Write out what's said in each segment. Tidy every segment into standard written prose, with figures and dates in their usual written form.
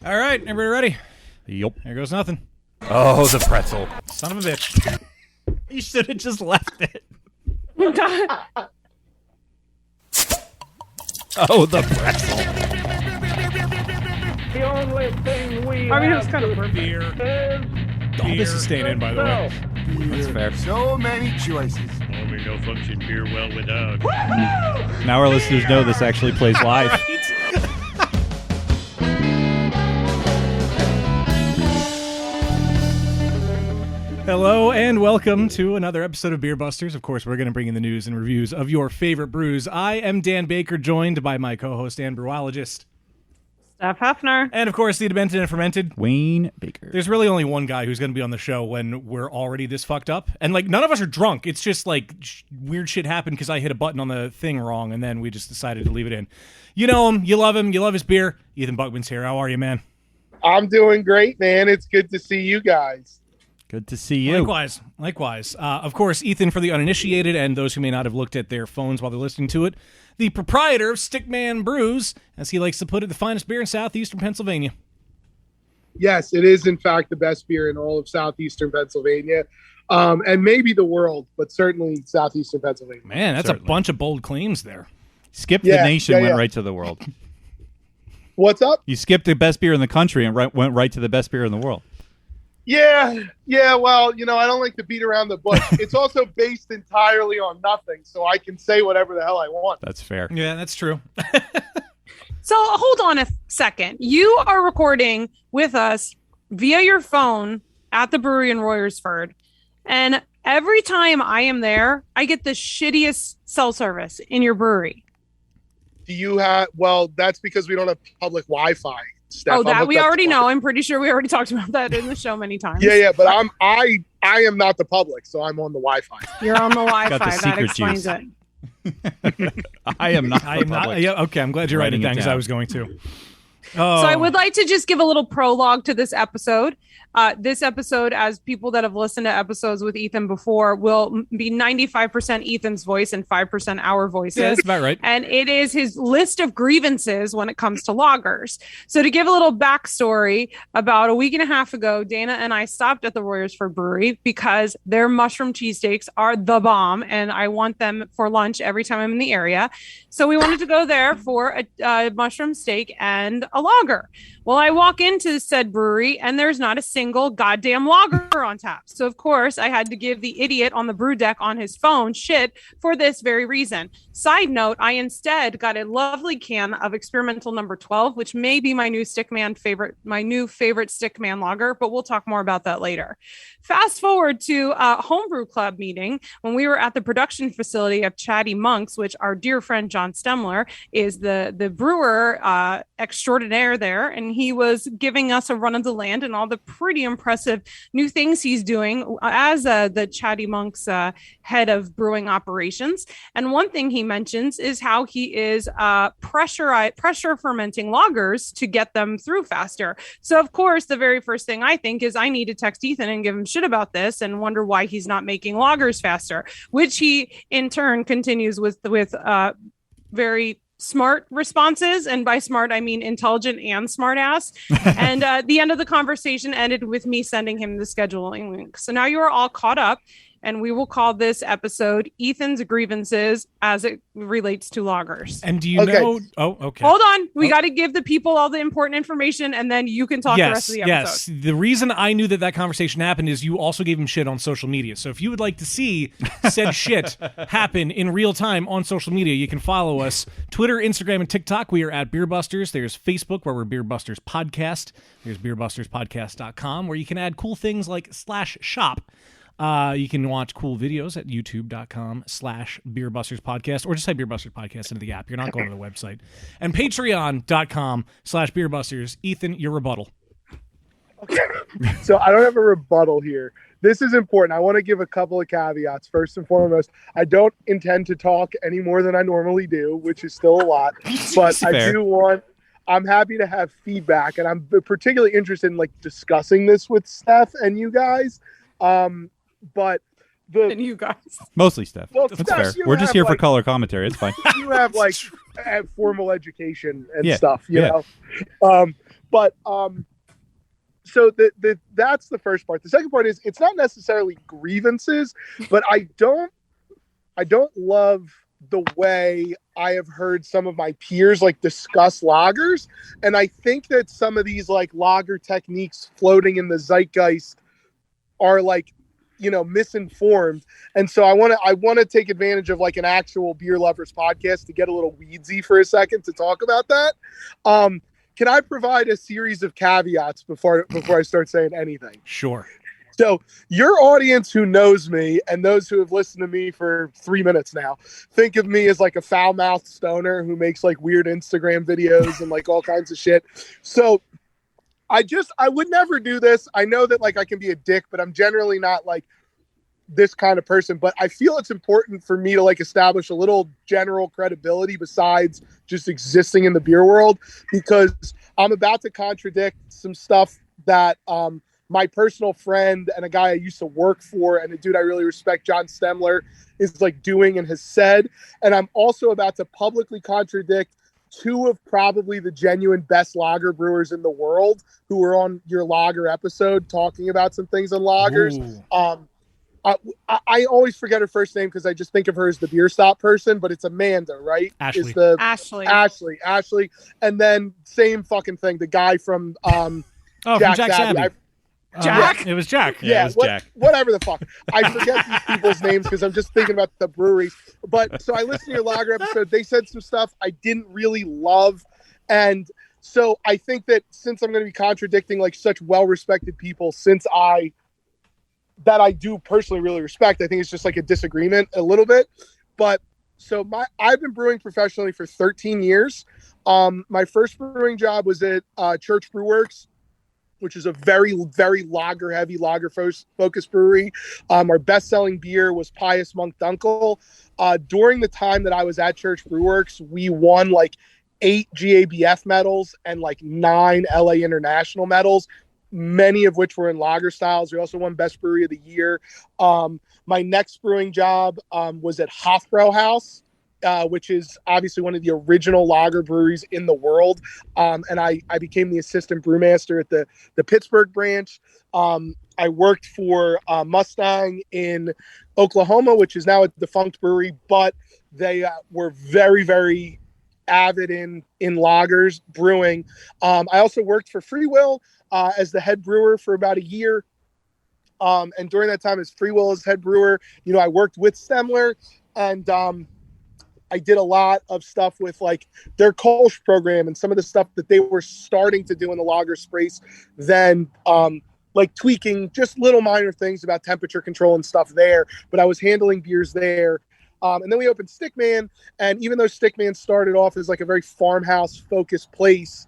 All right, everybody ready? Yup. Here goes nothing. Oh, the pretzel. Son of a bitch. You should have just left it. Oh, the pretzel. The only thing we I mean, it have was kind of to perfect. Beer. is All this is staying in, by the way. That's fair. So many choices. Only no function beer well without. Now our listeners know this actually plays live. Hello and welcome to another episode of Beer Busters. Of course, we're going to bring in the news and reviews of your favorite brews. I am Dan Baker, joined by my co-host and brewologist. Steph Hefner. And of course, the demented and fermented. Wayne Baker. There's really only one guy who's going to be on the show when we're already this fucked up. And like, none of us are drunk. It's just like weird shit happened because I hit a button on the thing wrong and then we just decided to leave it in. You know him, you love his beer. Ethan Buckman's here. How are you, man? I'm doing great, man. It's good to see you guys. Good to see you. Likewise. Of course, Ethan, for the uninitiated and those who may not have looked at their phones while they're listening to it, the proprietor of Stickman Brews, as he likes to put it, the finest beer in southeastern Pennsylvania. Yes, it is, in fact, the best beer in all of southeastern Pennsylvania, and maybe the world, but certainly southeastern Pennsylvania. Man, that's Certainly. a bunch of bold claims there. Skipped the nation, went yeah. right to the world. What's up? You skipped the best beer in the country and went right to the best beer in the world. Yeah. Well, I don't like to beat around the bush. It's also based entirely on nothing, so I can say whatever the hell I want. That's fair. Yeah, that's true. So hold on a second. You are recording with us via your phone at the brewery in Royersford. And every time I am there, I get the shittiest cell service in your brewery. Do you have? Well, that's because we don't have public Wi-Fi. Steph, Oh, that we already know. know. I'm pretty sure we already talked about that in the show many times. Yeah, but I am not the public, so I'm on the Wi-Fi. You're on the Wi-Fi. Got the That secret explains juice. it. I am not. I am not. Yeah, okay, I'm glad you're writing it down because I was going to. Oh. So I would like to just give a little prologue to this episode. This episode, as people that have listened to episodes with Ethan before, will be 95% Ethan's voice and 5% our voices. Yeah, that's about right. And it is his list of grievances when it comes to lagers. So to give a little backstory, about a week and a half ago, Dana and I stopped at the Royersford Brewery because their mushroom cheesesteaks are the bomb, and I want them for lunch every time I'm in the area. So we wanted to go there for a mushroom steak and a lager. Well, I walk into said brewery and there's not a single goddamn lager on tap. So, of course, I had to give the idiot on the brew deck on his phone shit for this very reason. Side note, I instead got a lovely can of experimental number 12, which may be my new favorite Stickman lager, but we'll talk more about that later. Fast forward to a homebrew club meeting when we were at the production facility of Chatty Monks, which our dear friend John Stemler is the brewer extraordinaire there, and he was giving us a run of the land and all the pretty impressive new things he's doing as the Chatty Monks head of brewing operations. And one thing he mentions is how he is pressure fermenting lagers to get them through faster. So of course, the very first thing I think is I need to text Ethan and give him shit about this and wonder why he's not making lagers faster, which he in turn continues with very smart responses, and by smart I mean intelligent and smart ass. And the end of the conversation ended with me sending him the scheduling link. So now you are all caught up, and we will call this episode Ethan's Grievances as it relates to lagers. And do you know? Oh, okay. Hold on. We got to give the people all the important information, and then you can talk the rest of the episode. Yes. The reason I knew that conversation happened is you also gave him shit on social media. So if you would like to see said shit happen in real time on social media, you can follow us. Twitter, Instagram, and TikTok. We are at Beer Busters. There's Facebook, where we're Beer Busters Podcast. There's beerbusterspodcast.com, where you can add cool things like /shop. You can watch cool videos at youtube.com/beerbusterspodcast, or just type Beerbusters Podcast into the app. You're not going to the website. And patreon.com/beerbusters. Ethan, your rebuttal. Okay. So I don't have a rebuttal here. This is important. I want to give a couple of caveats. First and foremost, I don't intend to talk any more than I normally do, which is still a lot. But I'm happy to have feedback, and I'm particularly interested in discussing this with Steph and you guys. But And you guys. Mostly Steph. Well, That's Steph, fair. We're just here for color commentary. It's fine. you have formal education and Yeah, stuff, you yeah. know. But so that's the first part. The second part is it's not necessarily grievances, but I don't love the way I have heard some of my peers like discuss lagers, and I think that some of these like lager techniques floating in the zeitgeist are like, misinformed. And so I want to take advantage of like an actual beer lovers podcast to get a little weedsy for a second to talk about that. Can I provide a series of caveats before I start saying anything? Sure. So your audience who knows me and those who have listened to me for 3 minutes now, think of me as like a foul-mouthed stoner who makes like weird Instagram videos and like all kinds of shit. So I would never do this. I know that like I can be a dick, but I'm generally not like this kind of person. But I feel it's important for me to like establish a little general credibility besides just existing in the beer world, because I'm about to contradict some stuff that my personal friend and a guy I used to work for and a dude I really respect, John Stemler, is like doing and has said. And I'm also about to publicly contradict two of probably the genuine best lager brewers in the world who were on your lager episode talking about some things on lagers. I always forget her first name because I just think of her as the beer stop person, but it's Amanda, right? Ashley. Ashley. And then same fucking thing. The guy from From Jack Sabby. Jack? It was Jack. Yeah, it was Jack. Whatever the fuck. I forget these people's names because I'm just thinking about the breweries. But so I listened to your lager episode. They said some stuff I didn't really love. And so I think that since I'm going to be contradicting like such well-respected people, that I do personally really respect, I think it's just like a disagreement a little bit. But so I've been brewing professionally for 13 years. My first brewing job was at Church Brew Works, which is a very, very lager-heavy, lager-focused brewery. Our best-selling beer was Pious Monk Dunkel. During the time that I was at Church Brew Works, we won like 8 GABF medals and like 9 LA International medals, many of which were in lager styles. We also won Best Brewery of the Year. My next brewing job was at Hofbrauhaus, which is obviously one of the original lager breweries in the world. And I became the assistant brewmaster at the Pittsburgh branch. I worked for Mustang in Oklahoma, which is now a defunct brewery, but they were very, very avid in lagers brewing. I also worked for Free Will as the head brewer for about a year. And during that time as Free Will as head brewer, I worked with Stemler, and I did a lot of stuff with like their Kolsch program and some of the stuff that they were starting to do in the lager space. Then like tweaking just little minor things about temperature control and stuff there. But I was handling beers there. And then we opened Stickman. And even though Stickman started off as like a very farmhouse focused place,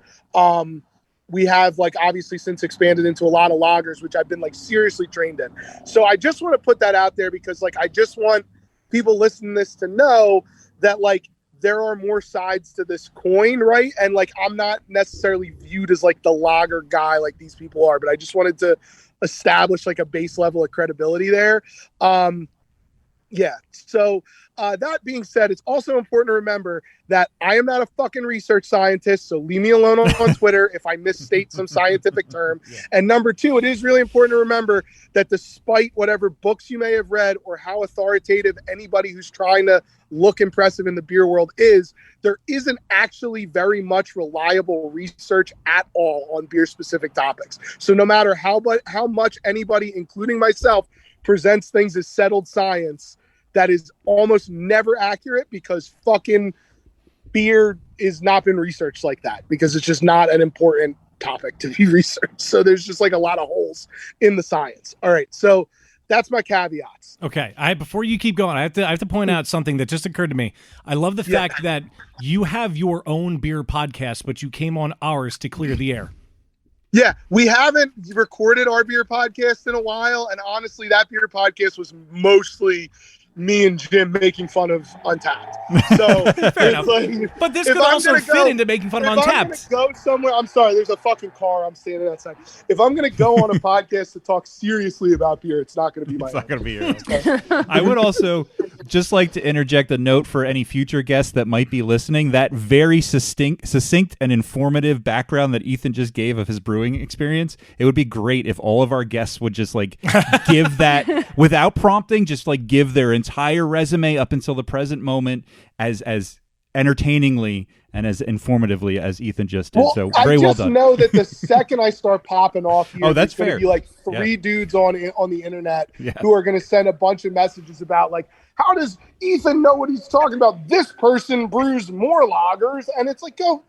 we have like obviously since expanded into a lot of lagers, which I've been like seriously trained in. So I just want to put that out there because like I just want people listening to this to know that like there are more sides to this coin, right? And like I'm not necessarily viewed as like the lager guy like these people are, but I just wanted to establish like a base level of credibility there. So that being said, it's also important to remember that I am not a fucking research scientist, so leave me alone on Twitter if I misstate some scientific term. Yeah. And number two, it is really important to remember that despite whatever books you may have read or how authoritative anybody who's trying to look impressive in the beer world is, there isn't actually very much reliable research at all on beer-specific topics. So no matter how much anybody, including myself, presents things as settled science, that is almost never accurate because fucking beer is not been researched like that because it's just not an important topic to be researched. So there's just like a lot of holes in the science. All right. So that's my caveats. Okay. Before you keep going, I have to point out something that just occurred to me. I love the fact that you have your own beer podcast, but you came on ours to clear the air. Yeah, we haven't recorded our beer podcast in a while. And honestly, that beer podcast was mostly me and Jim making fun of Untapped. So fair enough. Like, but this could also fit into making fun of Untapped. Go somewhere. I'm sorry, there's a fucking car. I'm standing outside. If I'm going to go on a podcast to talk seriously about beer, it's not going to be my. It's not going to be yours. I would also just like to interject a note for any future guests that might be listening. That very succinct and informative background that Ethan just gave of his brewing experience, it would be great if all of our guests would just like give that without prompting, just like give their entire resume up until the present moment as entertainingly and as informatively as Ethan just did. Well, so very well done. I just know that the second I start popping off here, Oh, that's there's going fair. to be like three dudes on the internet Yeah. who are going to send a bunch of messages about like, how does Ethan know what he's talking about? This person brews more lagers, and it's like, go,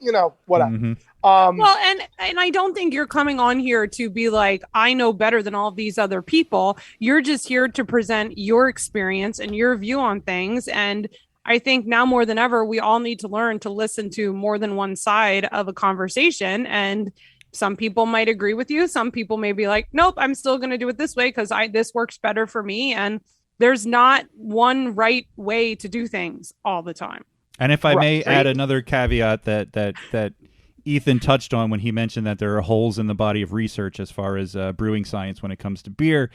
whatever. Mhm. Well, and I don't think you're coming on here to be like, I know better than all of these other people. You're just here to present your experience and your view on things. And I think now more than ever, we all need to learn to listen to more than one side of a conversation. And some people might agree with you. Some people may be like, nope, I'm still going to do it this way because this works better for me. And there's not one right way to do things all the time. And if I may add another caveat that Ethan touched on when he mentioned that there are holes in the body of research as far as brewing science when it comes to beer.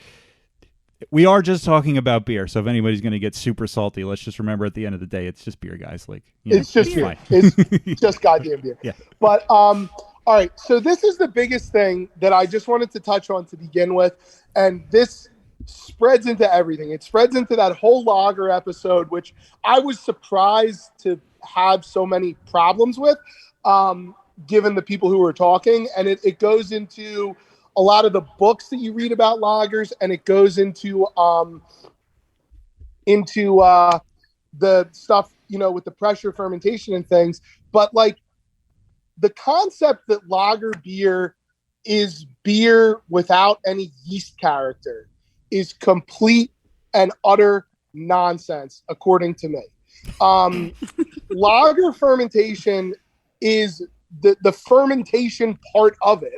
We are just talking about beer, so if anybody's going to get super salty, let's just remember at the end of the day, it's just beer, guys. Like, it's just beer. fine. It's just goddamn beer. Yeah. But all right. So this is the biggest thing that I just wanted to touch on to begin with, and this spreads into everything. It spreads into that whole lager episode, which I was surprised to have so many problems with, given the people who were talking, and it goes into a lot of the books that you read about lagers, and it goes into the stuff, with the pressure fermentation and things. But like the concept that lager beer is beer without any yeast character is complete and utter nonsense, according to me. Lager fermentation is the fermentation part of it,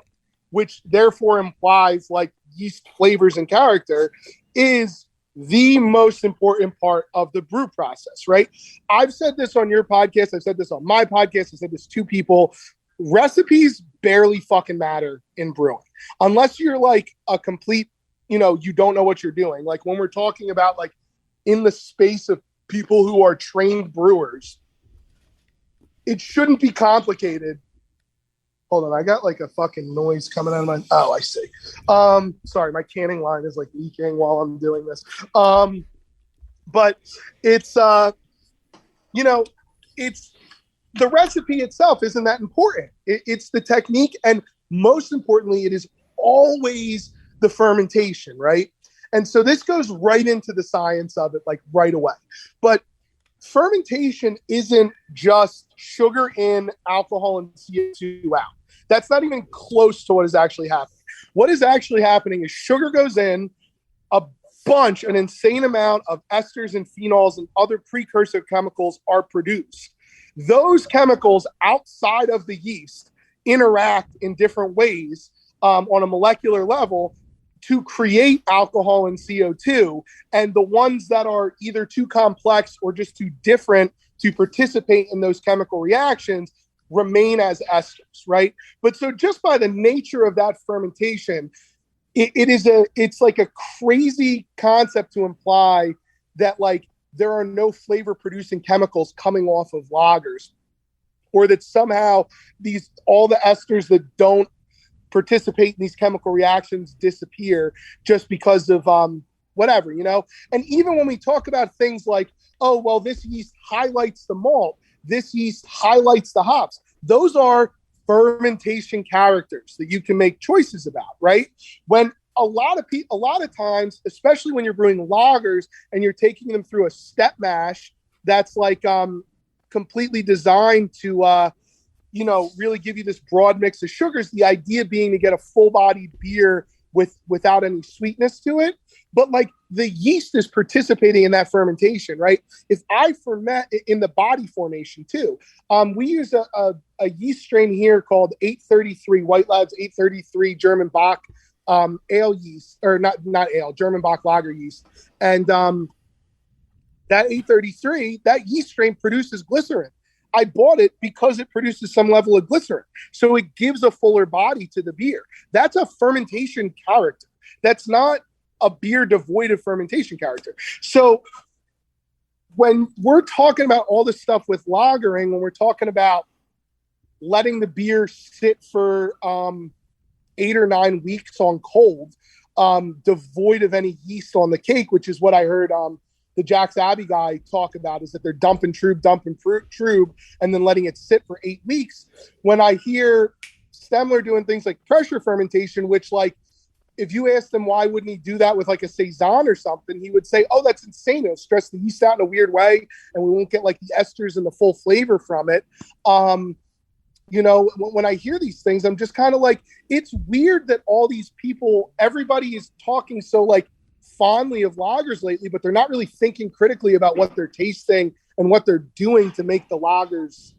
which therefore implies like yeast flavors and character, is the most important part of the brew process, right? I've said this on your podcast. I've said this on my podcast. I said this to people. Recipes barely fucking matter in brewing. Unless you're like a complete, you don't know what you're doing. Like when we're talking about like in the space of people who are trained brewers, it shouldn't be complicated. Hold on, I got like a fucking noise coming out of my. Oh, I see. Sorry, my canning line is like leaking while I'm doing this. But it's it's the recipe itself isn't that important. It's the technique, and most importantly, it is always the fermentation, right? And so this goes right into the science of it, like right away. But fermentation isn't just sugar in, alcohol and CO2 out. That's not even close to what is actually happening. What is actually happening is sugar goes in, an insane amount of esters and phenols and other precursor chemicals are produced. Those chemicals outside of the yeast interact in different ways on a molecular level to create alcohol and CO2. And the ones that are either too complex or just too different to participate in those chemical reactions remain as esters, right? But so just by the nature of that fermentation, it's like a crazy concept to imply that like there are no flavor producing chemicals coming off of lagers, or that somehow all the esters that don't participate in these chemical reactions disappear just because of whatever, And even when we talk about things like, oh, well, this yeast highlights the malt, this yeast highlights the hops, those are fermentation characters that you can make choices about, right? When a lot of times, especially when you're brewing lagers and you're taking them through a step mash that's like completely designed to really give you this broad mix of sugars, the idea being to get a full-bodied beer without any sweetness to it. But like the yeast is participating in that fermentation, right? If I ferment in the body formation too, we use a yeast strain here called 833, White Labs 833 German Bock ale yeast, or not ale, German Bock lager yeast. And that 833, that yeast strain produces glycerin. I bought it because it produces some level of glycerin. So it gives a fuller body to the beer. That's a fermentation character. That's not a beer devoid of fermentation character. So when we're talking about all this stuff with lagering, when we're talking about letting the beer sit for 8 or 9 weeks on cold, devoid of any yeast on the cake, which is what I heard the Jack's Abbey guy talk about, is that they're dumping trube, and then letting it sit for 8 weeks. When I hear Stemler doing things like pressure fermentation, which, like, if you ask them why wouldn't he do that with like a Saison or something, he would say, oh, that's insane. It'll stress the yeast out in a weird way, and we won't get like the esters and the full flavor from it. You know, when I hear these things, I'm just kind of like, it's weird that all these people, everybody is talking so like fondly of lagers lately, but they're not really thinking critically about what they're tasting and what they're doing to make the lagers,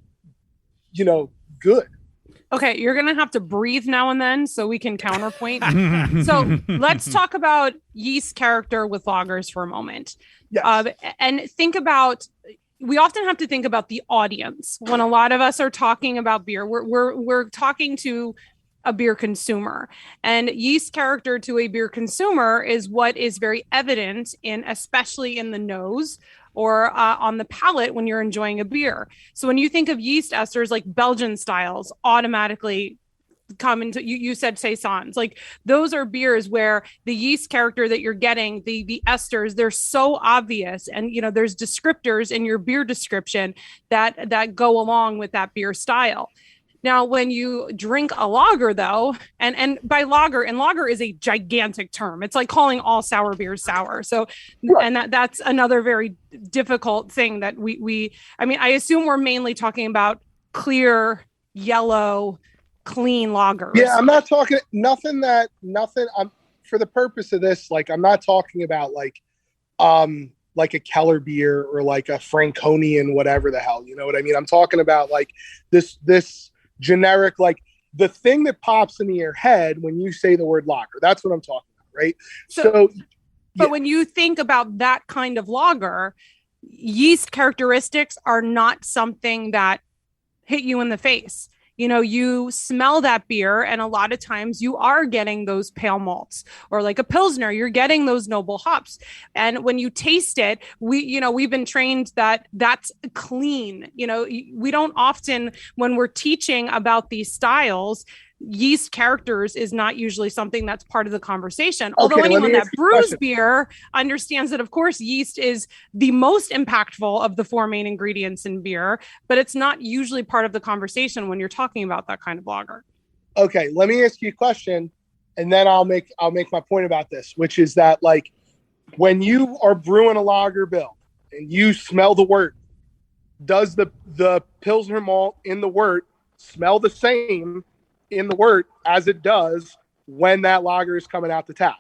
you know, good. Okay, you're going to have to breathe now and then so we can counterpoint. So let's talk about yeast character with lagers for a moment. Yes. And think about, we often have to think about the audience when a lot of us are talking about beer. We're talking to a beer consumer, and yeast character to a beer consumer is what is very evident in, especially in the nose or on the palate when you're enjoying a beer. So when you think of yeast esters, like Belgian styles automatically come into, you said Saisons, like those are beers where the yeast character that you're getting, the esters, they're so obvious. And, you know, there's descriptors in your beer description that go along with that beer style. Now, when you drink a lager, though, and by lager, and lager is a gigantic term. It's like calling all sour beers sour. So, Right. and that's another very difficult thing that I mean, I assume we're mainly talking about clear, yellow, clean lagers. Yeah, I'm not talking nothing. I'm, for the purpose of this, like, I'm not talking about like a Keller beer or like a Franconian, whatever the hell, you know what I mean? I'm talking about like this generic, like the thing that pops into your head when you say the word lager. That's what I'm talking about, right? So but when you think about that kind of lager, yeast characteristics are not something that hit you in the face. You know, you smell that beer, and a lot of times you are getting those pale malts, or like a Pilsner, you're getting those noble hops. And when you taste it, we've been trained that that's clean. You know, we don't often, when we're teaching about these styles, yeast characters is not usually something that's part of the conversation. Although anyone that brews beer understands that, of course, yeast is the most impactful of the 4 main ingredients in beer, but it's not usually part of the conversation when you're talking about that kind of lager. Okay, let me ask you a question, and then I'll make my point about this, which is that, like, when you are brewing a lager, Bill, and you smell the wort, does the Pilsner malt in the wort smell the same in the wort as it does when that lager is coming out the tap?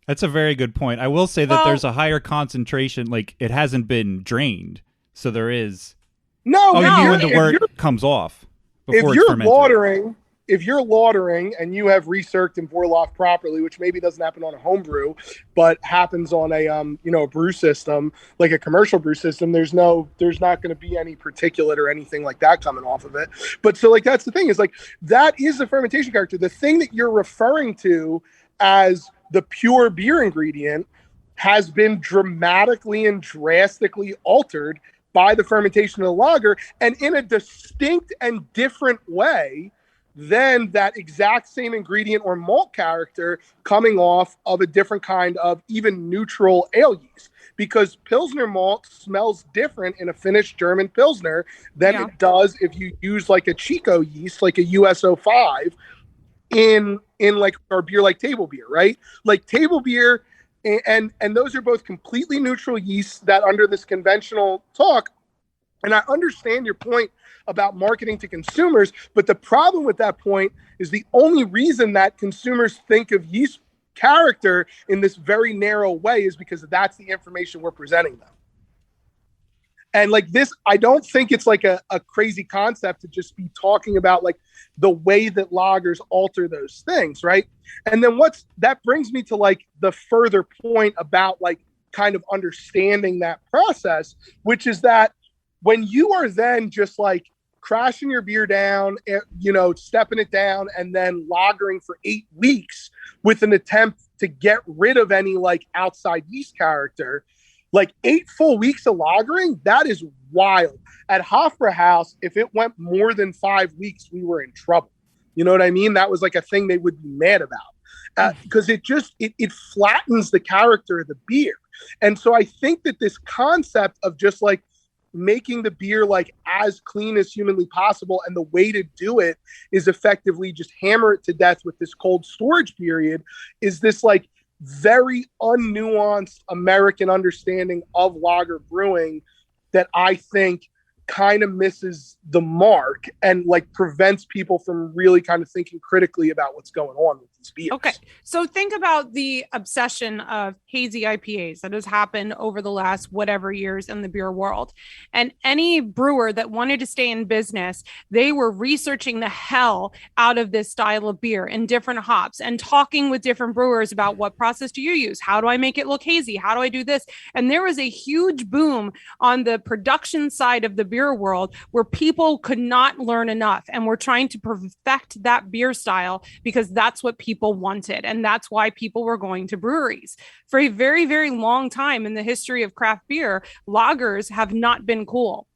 That's a very good point. I will say that there's a higher concentration, like it hasn't been drained, so there is. No, you mean when the wort comes off before it's fermented. If you're lautering and you have recirced and Vorloff properly, which maybe doesn't happen on a home brew, but happens on a a brew system, like a commercial brew system, there's not going to be any particulate or anything like that coming off of it. But so, like, that's the thing, is like, that is the fermentation character. The thing that you're referring to as the pure beer ingredient has been dramatically and drastically altered by the fermentation of the lager, and in a distinct and different way than that exact same ingredient or malt character coming off of a different kind of even neutral ale yeast. Because Pilsner malt smells different in a finished German Pilsner than it does if you use like a Chico yeast, like a USO5 in like our beer, like table beer, right? Like table beer, and those are both completely neutral yeasts that, under this conventional talk, and I understand your point about marketing to consumers, but the problem with that point is the only reason that consumers think of yeast character in this very narrow way is because that's the information we're presenting them. And like this, I don't think it's like a crazy concept to just be talking about like the way that lagers alter those things, right? And then that brings me to like the further point about like kind of understanding that process, which is that when you are then just like crashing your beer down, stepping it down, and then lagering for 8 weeks with an attempt to get rid of any like outside yeast character. Like 8 full weeks of lagering, that is wild. At Hofbrauhaus, if it went more than 5 weeks, we were in trouble. You know what I mean? That was like a thing they would be mad about because it flattens the character of the beer. And so I think that this concept of just like making the beer like as clean as humanly possible, and the way to do it is effectively just hammer it to death with this cold storage period, is this like very unnuanced American understanding of lager brewing that I think kind of misses the mark and like prevents people from really kind of thinking critically about what's going on with these beers. Okay. So think about the obsession of hazy IPAs that has happened over the last whatever years in the beer world. And any brewer that wanted to stay in business, they were researching the hell out of this style of beer and different hops and talking with different brewers about what process do you use? How do I make it look hazy? How do I do this? And there was a huge boom on the production side of the beer world where people could not learn enough and were trying to perfect that beer style because that's what people wanted. And that's why people were going to breweries. For a very, very long time in the history of craft beer, lagers have not been cool.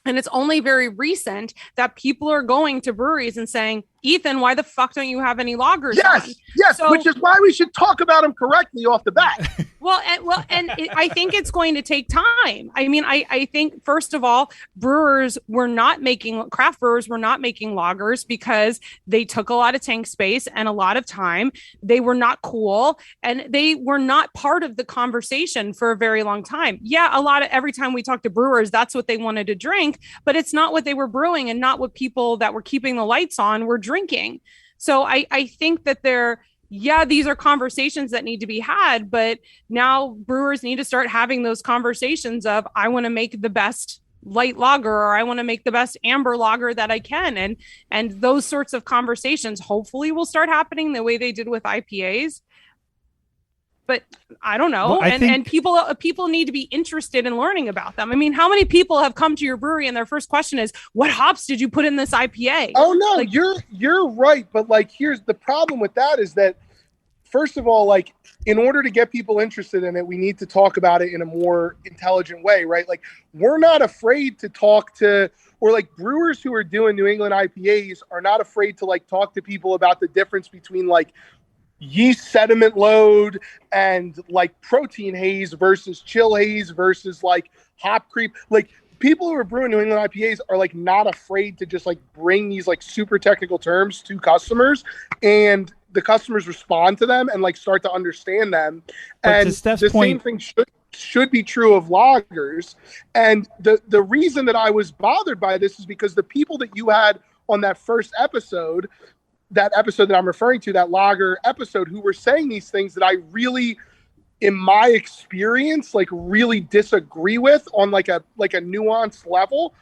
And it's only very recent that people are going to breweries and saying, Ethan, why the fuck don't you have any lagers on? Yes, so, which is why we should talk about them correctly off the bat. I think it's going to take time. I mean, I think, first of all, craft brewers were not making lagers because they took a lot of tank space and a lot of time. They were not cool and they were not part of the conversation for a very long time. Yeah, every time we talk to brewers, that's what they wanted to drink, but it's not what they were brewing and not what people that were keeping the lights on were drinking. So I think that these are conversations that need to be had, but now brewers need to start having those conversations of, I want to make the best light lager, or I want to make the best amber lager that I can. And those sorts of conversations hopefully will start happening the way they did with IPAs. But I don't know. Well, and people need to be interested in learning about them. I mean, how many people have come to your brewery and their first question is, what hops did you put in this IPA? Oh no, you're right. But like, here's the problem with that is that, first of all, like, in order to get people interested in it, we need to talk about it in a more intelligent way, right? Like, we're not afraid to talk to, or like brewers who are doing New England IPAs are not afraid to like talk to people about the difference between like yeast sediment load and like protein haze versus chill haze versus like hop creep. Like, people who are brewing New England IPAs are like not afraid to just like bring these like super technical terms to customers, and the customers respond to them and like start to understand them. But and to Steph's the point, same thing should be true of lagers. And the reason that I was bothered by this is because the people that you had on that first episode, that episode that I'm referring to, that lager episode, who were saying these things that I really, in my experience, like really disagree with on like a nuanced level.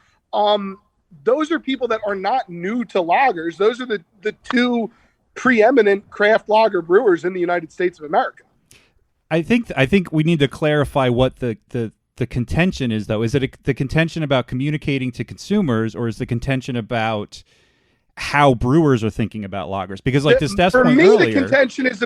Those are people that are not new to lagers. Those are the two preeminent craft lager brewers in the United States of America. I think we need to clarify what the contention is, though. Is it the contention about communicating to consumers, or is the contention about how brewers are thinking about lagers? Because like to Steph's point earlier, the contention is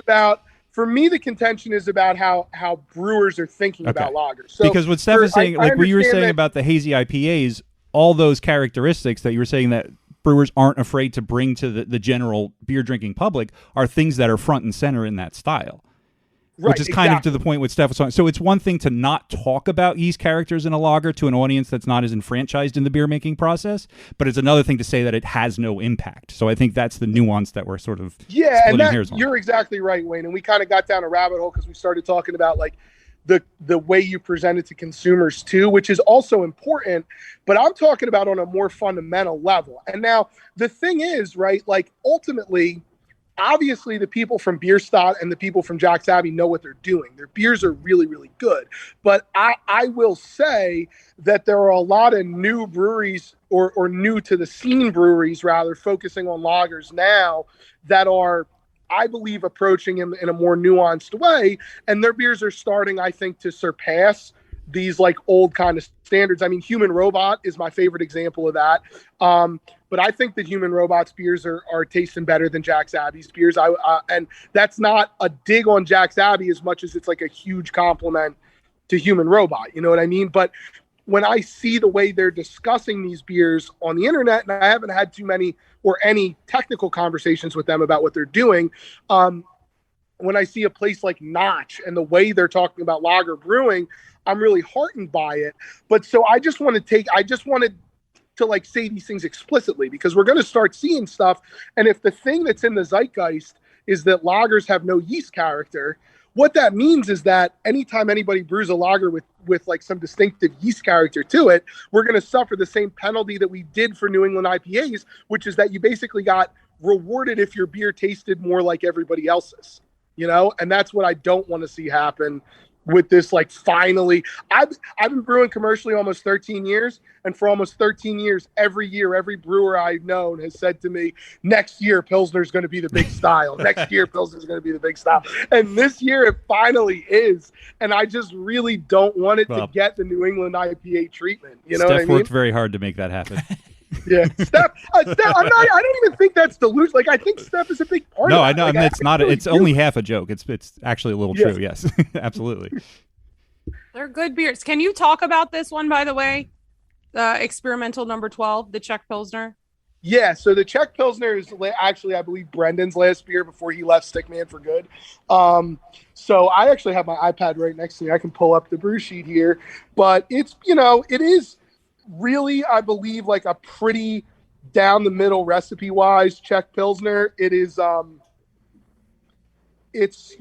about how brewers are thinking about lagers. So because what Steph is saying, like what you were saying about the hazy IPAs, all those characteristics that you were saying that brewers aren't afraid to bring to the general beer drinking public are things that are front and center in that style. Right, which is kind of to the point what Steph was talking. So it's one thing to not talk about yeast characters in a lager to an audience that's not as enfranchised in the beer making process, but it's another thing to say that it has no impact. So I think that's the nuance that we're sort of splitting hairs on. You're exactly right, Wayne. And we kind of got down a rabbit hole because we started talking about like the way you present it to consumers too, which is also important, but I'm talking about on a more fundamental level. And now the thing is, right, like ultimately, obviously the people from Bierstadt and the people from Jack's Abbey know what they're doing. Their beers are really, really good. But I will say that there are a lot of new breweries or new to the scene breweries, rather, focusing on lagers now that are, I believe, approaching him in a more nuanced way. And their beers are starting, I think, to surpass these like old kind of standards. I mean, Human Robot is my favorite example of that. But I think that Human Robot's beers are tasting better than Jack's Abbey's beers. And that's not a dig on Jack's Abbey as much as it's like a huge compliment to Human Robot. You know what I mean? But when I see the way they're discussing these beers on the internet, and I haven't had too many or any technical conversations with them about what they're doing, when I see a place like Notch and the way they're talking about lager brewing, I'm really heartened by it. But so I just wanted to like say these things explicitly, because we're going to start seeing stuff. And if the thing that's in the zeitgeist is that lagers have no yeast character, what that means is that anytime anybody brews a lager with like some distinctive yeast character to it, we're going to suffer the same penalty that we did for New England IPAs, which is that you basically got rewarded if your beer tasted more like everybody else's, you know? And that's what I don't want to see happen with this. Like, finally, I've been brewing commercially almost 13 years. And for almost 13 years, every year, every brewer I've known has said to me, next year, Pilsner's going to be the big style. Next year, Pilsner's going to be the big style. And this year, it finally is. And I just really don't want it to get the New England IPA treatment. You know what I mean? Worked very hard to make that happen. Yeah, Steph. I don't even think that's delusion. Like, I think Steph is a big part. No, of I know. Like, I mean, it's not. It's only half a joke. It's actually a little Yes. true. Yes, absolutely. They're good beers. Can you talk about this one, by the way? Experimental number 12, the Czech Pilsner. Yeah, so the Czech Pilsner is actually, I believe, Brendan's last beer before he left Stickman for good. So I actually have my iPad right next to me. I can pull up the brew sheet here. But it's, it is really, I believe, like a pretty down the middle recipe-wise Czech Pilsner. It is, it's,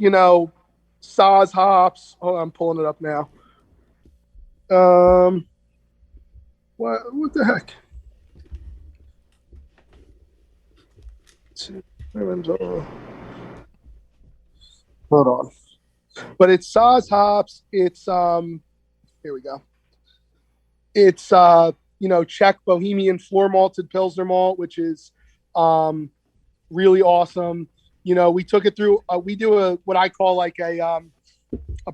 Saaz hops. Oh, I'm pulling it up now. What the heck? Hold on. But it's Saaz hops. It's here we go. It's Czech Bohemian floor malted Pilsner malt, which is really awesome. We took it through we do what I call like a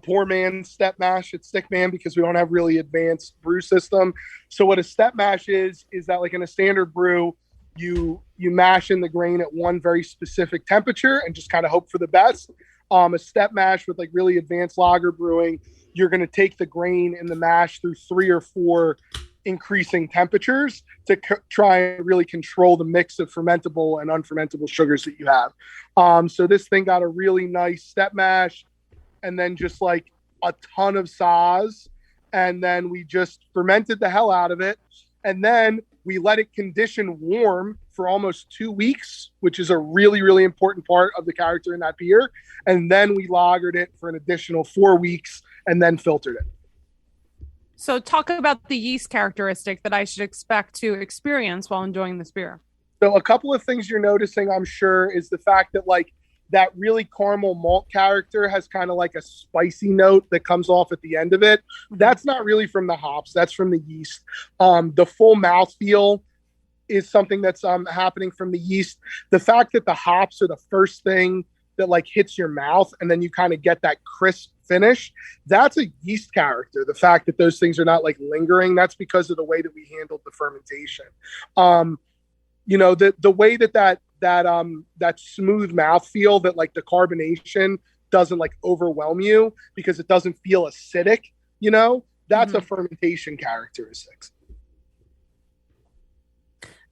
poor man step mash at Stickman, because we don't have really advanced brew system. So what a step mash is that, like, in a standard brew, you mash in the grain at one very specific temperature and just kind of hope for the best. A step mash with like really advanced lager brewing, you're going to take the grain in the mash through 3 or 4 increasing temperatures to try and really control the mix of fermentable and unfermentable sugars that you have. So this thing got a really nice step mash, and then just like a ton of Saaz, and then we just fermented the hell out of it, and then we let it condition warm for almost 2 weeks, which is a really, really important part of the character in that beer. And then we lagered it for an additional 4 weeks and then filtered it. So talk about the yeast characteristic that I should expect to experience while enjoying this beer. So a couple of things you're noticing, I'm sure, is the fact that like that really caramel malt character has kind of like a spicy note that comes off at the end of it. That's not really from the hops. That's from the yeast. The full mouthfeel is something that's happening from the yeast. The fact that the hops are the first thing that like hits your mouth, and then you kind of get that crisp finish, that's a yeast character. The fact that those things are not like lingering, that's because of the way that we handled the fermentation. The way that smooth mouthfeel, that like the carbonation doesn't like overwhelm you because it doesn't feel acidic, that's a fermentation characteristic.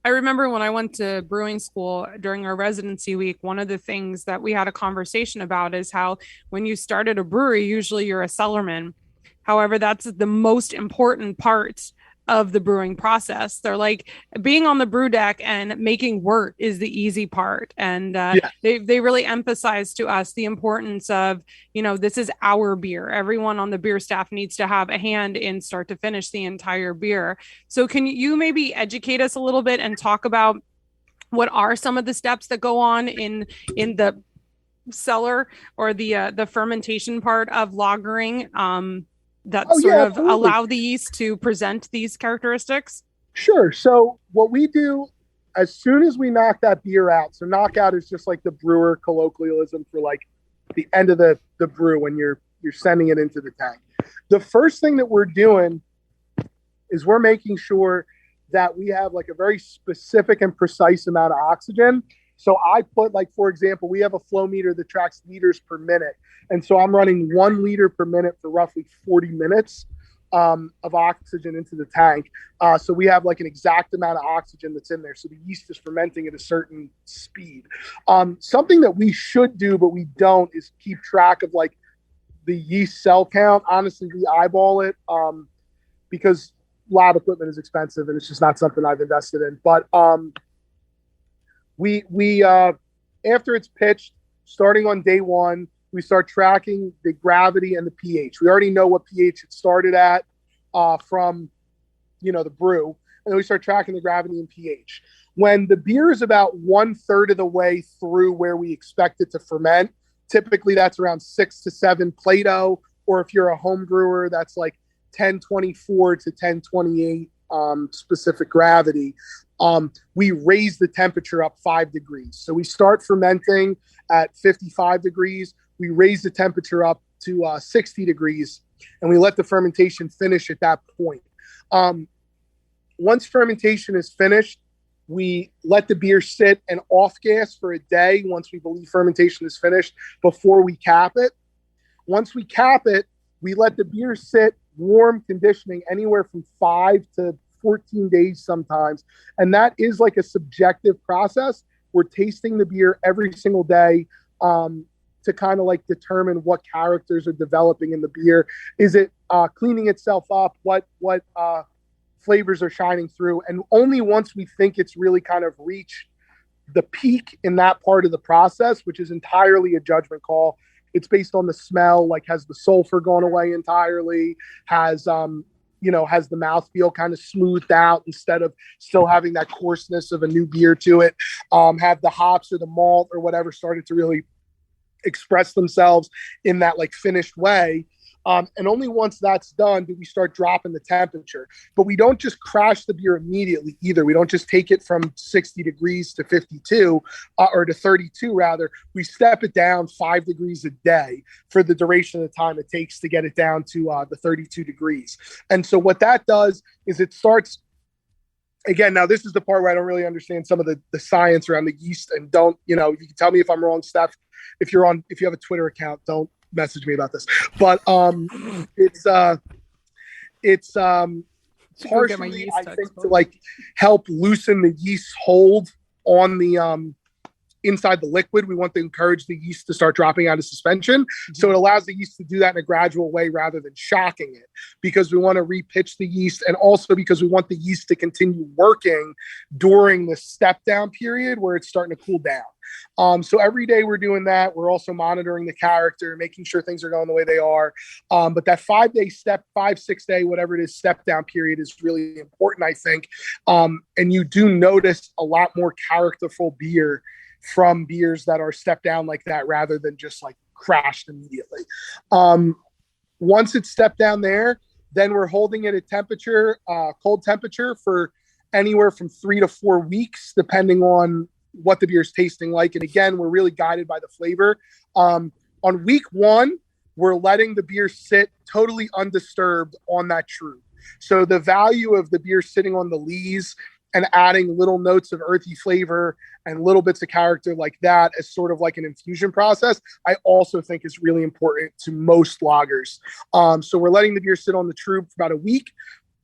I remember when I went to brewing school during our residency week, one of the things that we had a conversation about is how when you started a brewery, usually you're a cellarman. However, that's the most important part of the brewing process. They're like, being on the brew deck and making wort is the easy part. And they really emphasize to us the importance of, this is our beer. Everyone on the beer staff needs to have a hand in start to finish the entire beer. So can you maybe educate us a little bit and talk about what are some of the steps that go on in the cellar or the fermentation part of lagering, allow the yeast to present these characteristics? Sure. So what we do as soon as we knock that beer out, so knockout is just like the brewer colloquialism for like the end of the brew when you're sending it into the tank. The first thing that we're doing is we're making sure that we have like a very specific and precise amount of oxygen. So I put, like, for example, we have a flow meter that tracks liters per minute. And so I'm running 1 liter per minute for roughly 40 minutes of oxygen into the tank. So we have like an exact amount of oxygen that's in there. So the yeast is fermenting at a certain speed. Something that we should do, but we don't, is keep track of like the yeast cell count. Honestly, we eyeball it because lab equipment is expensive and it's just not something I've invested in. But we after it's pitched, starting on day 1, we start tracking the gravity and the pH. We already know what pH it started at from, the brew, and then we start tracking the gravity and pH. When the beer is about 1/3 of the way through where we expect it to ferment, typically that's around 6 to 7 Plato, or if you're a home brewer, that's like 1024 to 1028 specific gravity. We raise the temperature up 5 degrees. So we start fermenting at 55 degrees. We raise the temperature up to 60 degrees, and we let the fermentation finish at that point. Once fermentation is finished, we let the beer sit and off gas for a day once we believe fermentation is finished before we cap it. Once we cap it, we let the beer sit warm conditioning anywhere from 5 to 14 days sometimes. And that is like a subjective process. We're tasting the beer every single day to kind of like determine what characters are developing in the beer. Is it cleaning itself up? What flavors are shining through? And only once we think it's really kind of reached the peak in that part of the process, which is entirely a judgment call. It's based on the smell, like has the sulfur gone away entirely? Has has the mouthfeel kind of smoothed out instead of still having that coarseness of a new beer to it? Have the hops or the malt or whatever started to really express themselves in that like finished way? And only once that's done do we start dropping the temperature. But we don't just crash the beer immediately either. We don't just take it from 60 degrees to 52 or to 32 rather. We step it down 5 degrees a day for the duration of the time it takes to get it down to the 32 degrees. And so what that does is it starts, again, now this is the part where I don't really understand some of the science around the yeast, and don't, you can tell me if I'm wrong, Steph. If you have a Twitter account, don't message me about this. But it's partially, I think, to like help loosen the yeast hold on the inside the liquid. We want to encourage the yeast to start dropping out of suspension. So it allows the yeast to do that in a gradual way rather than shocking it, because we want to repitch the yeast, and also because we want the yeast to continue working during the step down period where it's starting to cool down. So every day we're doing that. We're also monitoring the character, making sure things are going the way they are. But that 5-day step, 5-6 day, whatever it is, step down period is really important, I think. And you do notice a lot more characterful beer from beers that are stepped down like that rather than just like crashed immediately. Once it's stepped down there, then we're holding it at temperature, cold temperature, for anywhere from 3 to 4 weeks, depending on what the beer is tasting like. And again, we're really guided by the flavor. On week 1, we're letting the beer sit totally undisturbed on that trub. So the value of the beer sitting on the lees and adding little notes of earthy flavor and little bits of character like that as sort of like an infusion process, I also think is really important to most lagers. So we're letting the beer sit on the trub for about a week.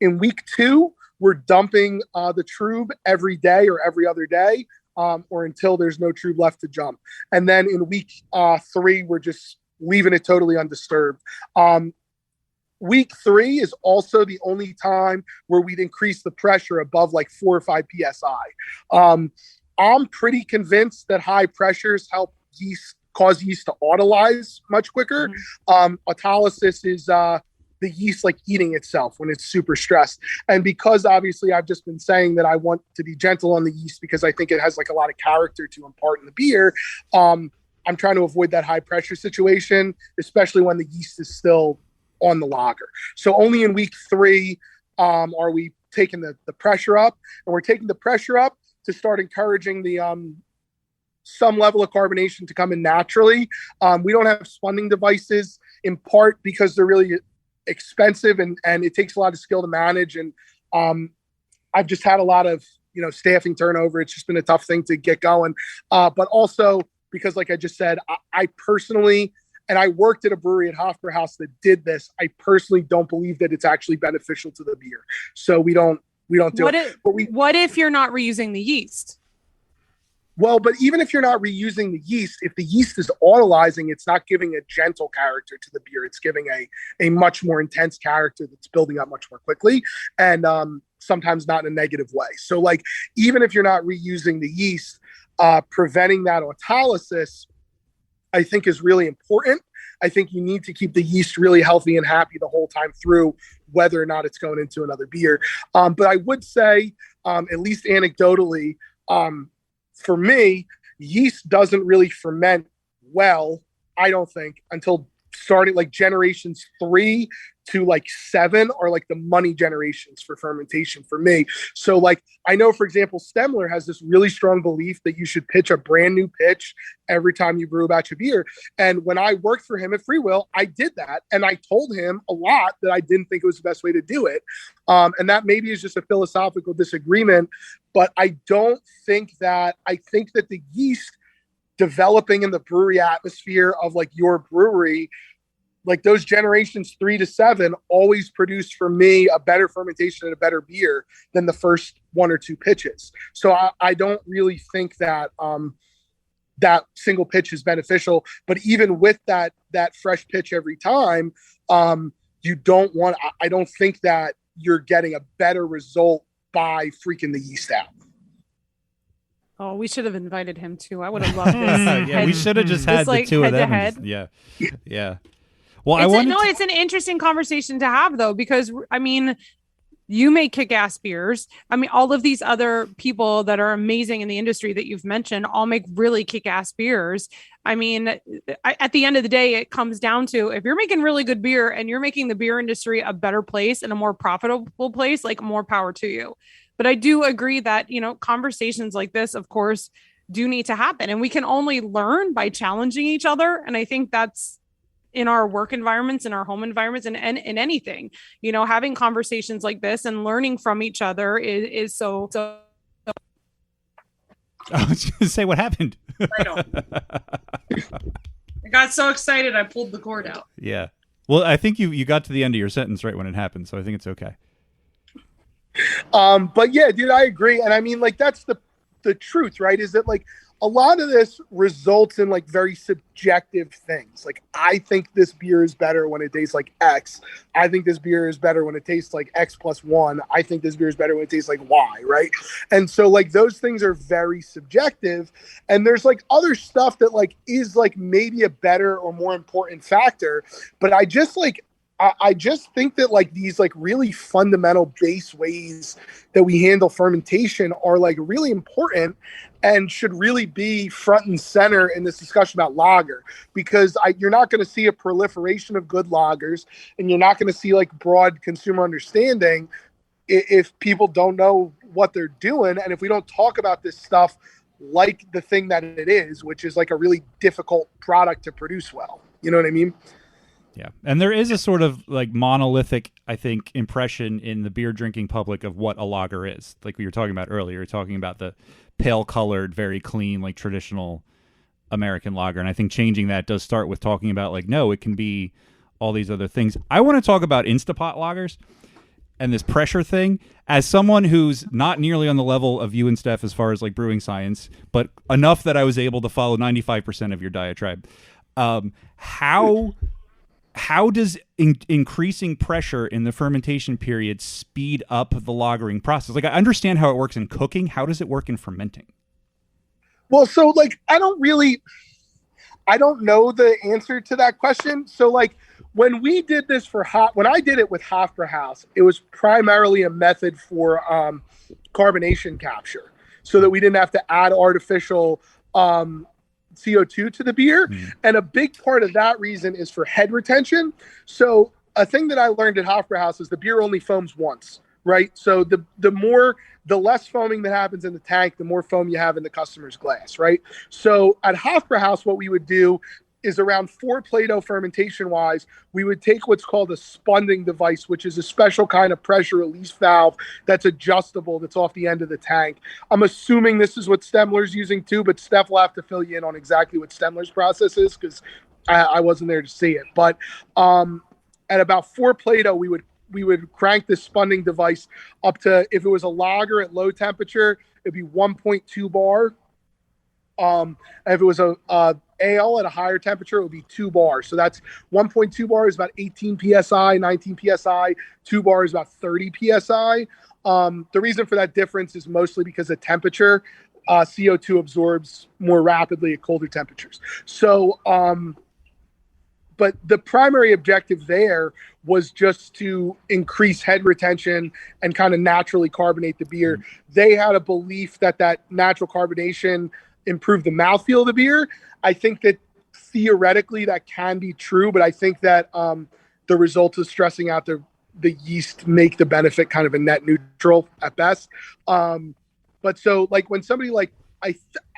In week 2, we're dumping the trub every day or every other day, or until there's no trub left to jump. And then in week 3, we're just leaving it totally undisturbed. Week 3 is also the only time where we'd increase the pressure above like 4 or 5 PSI. I'm pretty convinced that high pressures help cause yeast to autolyze much quicker. Autolysis is the yeast like eating itself when it's super stressed. And because obviously I've just been saying that I want to be gentle on the yeast because I think it has like a lot of character to impart in the beer, I'm trying to avoid that high pressure situation, especially when the yeast is still on the lager. So only in week 3 are we taking the pressure up, and we're taking the pressure up to start encouraging the some level of carbonation to come in naturally. We don't have spunning devices, in part because they're really expensive and it takes a lot of skill to manage. And I've just had a lot of, staffing turnover. It's just been a tough thing to get going. But also because like I just said, I personally, and I worked at a brewery at Hofbrauhaus that did this. I personally don't believe that it's actually beneficial to the beer. So we don't do it. What if you're not reusing the yeast? Well, but even if you're not reusing the yeast, if the yeast is autolyzing, it's not giving a gentle character to the beer. It's giving a much more intense character that's building up much more quickly and sometimes not in a negative way. So like, even if you're not reusing the yeast, preventing that autolysis, I think is really important. I think you need to keep the yeast really healthy and happy the whole time through, whether or not it's going into another beer. But I would say, at least anecdotally, for me, yeast doesn't really ferment well, I don't think, until starting like generations 3 to like 7 are like the money generations for fermentation for me. So like, I know, for example, Stemler has this really strong belief that you should pitch a brand new pitch every time you brew a batch of beer. And when I worked for him at Freewill, I did that. And I told him a lot that I didn't think it was the best way to do it. And that maybe is just a philosophical disagreement, but I think that the yeast developing in the brewery atmosphere of like your brewery, like those generations 3 to 7 always produced for me a better fermentation and a better beer than the first 1 or 2 pitches. So I don't really think that that single pitch is beneficial. But even with that fresh pitch every time, I don't think that you're getting a better result by freaking the yeast out. Oh, we should have invited him too. I would have loved this. Yeah, we should have just had the two of them. Yeah. Well, it's an interesting conversation to have though, because I mean, you make kick-ass beers. I mean, all of these other people that are amazing in the industry that you've mentioned all make really kick-ass beers. I mean, at the end of the day, it comes down to if you're making really good beer and you're making the beer industry a better place and a more profitable place, like more power to you. But I do agree that, conversations like this, of course, do need to happen. And we can only learn by challenging each other. And I think that's in our work environments, in our home environments, and in anything, having conversations like this and learning from each other is so. I was going to say, what happened? I know. I got so excited, I pulled the cord out. Yeah. Well, I think you got to the end of your sentence right when it happened, so I think it's okay. But yeah, dude, I agree. And I mean, like, that's the truth, right? Is that like a lot of this results in like very subjective things. Like, I think this beer is better when it tastes like X. I think this beer is better when it tastes like X plus 1. I think this beer is better when it tastes like Y, right? And so like those things are very subjective. And there's like other stuff that like is like maybe a better or more important factor. But I just think that like these like really fundamental base ways that we handle fermentation are like really important and should really be front and center in this discussion about lager, because you're not going to see a proliferation of good lagers and you're not going to see like broad consumer understanding if people don't know what they're doing. And if we don't talk about this stuff like the thing that it is, which is like a really difficult product to produce well, you know what I mean? Yeah. And there is a sort of like monolithic, I think, impression in the beer drinking public of what a lager is. Like we were talking about earlier, you're talking about the pale colored, very clean, like traditional American lager. And I think changing that does start with talking about like, no, it can be all these other things. I want to talk about Instapot lagers and this pressure thing as someone who's not nearly on the level of you and Steph as far as like brewing science, but enough that I was able to follow 95% of your diatribe. How does increasing pressure in the fermentation period speed up the lagering process? Like, I understand how it works in cooking. How does it work in fermenting? Well, so like, I don't know the answer to that question. So like when we did this when I did it with Hofbrauhaus, it was primarily a method for carbonation capture so that we didn't have to add artificial CO2 to the beer. And a big part of that reason is for head retention. So a thing that I learned at Hofbrauhaus is the beer only foams once, right? So the less foaming that happens in the tank, the more foam you have in the customer's glass, right? So at Hofbrauhaus, what we would do is around 4 Plato fermentation wise. We would take what's called a spunding device, which is a special kind of pressure release valve that's adjustable, that's off the end of the tank. I'm assuming this is what Stemler's using too, but Steph will have to fill you in on exactly what Stemler's process is, because I wasn't there to see it. But at about 4 Plato, we would crank this spunding device up to, if it was a lager at low temperature, it'd be 1.2 bar. If it was a ale at a higher temperature, it would be 2 bars. So that's 1.2 bars, about 18 psi, 19 psi. 2 bars, about 30 psi. The reason for that difference is mostly because of temperature. CO2 absorbs more rapidly at colder temperatures. So, but the primary objective there was just to increase head retention and kind of naturally carbonate the beer. They had a belief that natural carbonation improved the mouthfeel of the beer. I think that theoretically that can be true, but I think that the results of stressing out the yeast make the benefit kind of a net neutral at best. But so like when somebody like,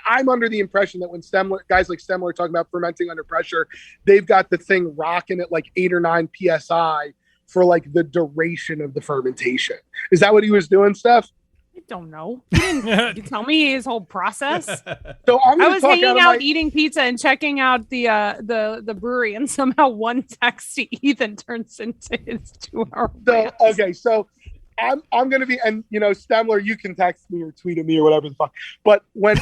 I'm under the impression that when guys like Stemler are talking about fermenting under pressure, they've got the thing rocking at like 8 or 9 psi for like the duration of the fermentation. Is that what he was doing, Steph? I don't know. He didn't tell me his whole process. So I was hanging out eating pizza and checking out the brewery, and somehow one text to Ethan turns into his 2-hour. So okay, so I'm gonna be, and Stemler, you can text me or tweet at me or whatever the fuck. But when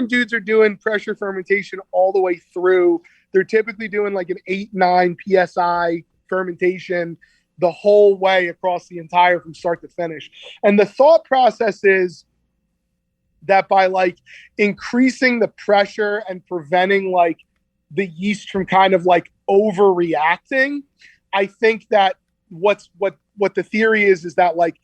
dudes are doing pressure fermentation all the way through, they're typically doing like an 8-9 psi fermentation the whole way across the entire from start to finish. And the thought process is that by like increasing the pressure and preventing like the yeast from kind of like overreacting, I think that what the theory is that like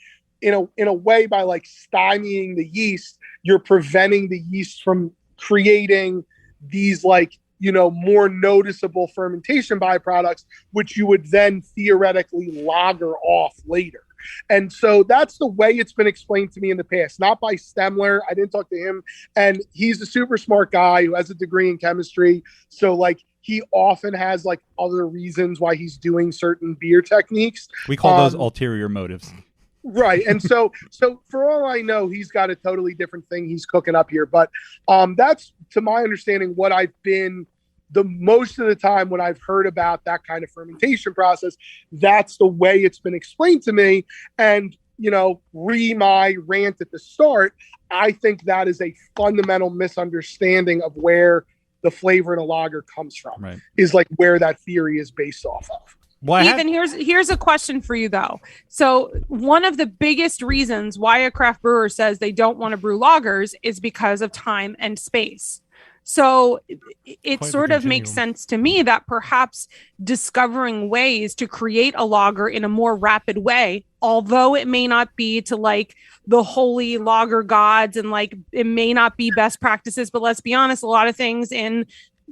in a way by like stymieing the yeast, you're preventing the yeast from creating these like more noticeable fermentation byproducts, which you would then theoretically lager off later. And so that's the way it's been explained to me in the past, not by Stemler. I didn't talk to him. And he's a super smart guy who has a degree in chemistry. So like he often has like other reasons why he's doing certain beer techniques. We call those ulterior motives. Right. And so for all I know, he's got a totally different thing he's cooking up here. But that's, to my understanding, what I've been the most of the time when I've heard about that kind of fermentation process. That's the way it's been explained to me. And, my rant at the start, I think that is a fundamental misunderstanding of where the flavor in a lager comes from, right? Is like where that theory is based off of. Ethan, here's a question for you though. So one of the biggest reasons why a craft brewer says they don't want to brew lagers is because of time and space. So it sort of makes sense to me that perhaps discovering ways to create a lager in a more rapid way, although it may not be to like the holy lager gods and like it may not be best practices, but let's be honest, a lot of things in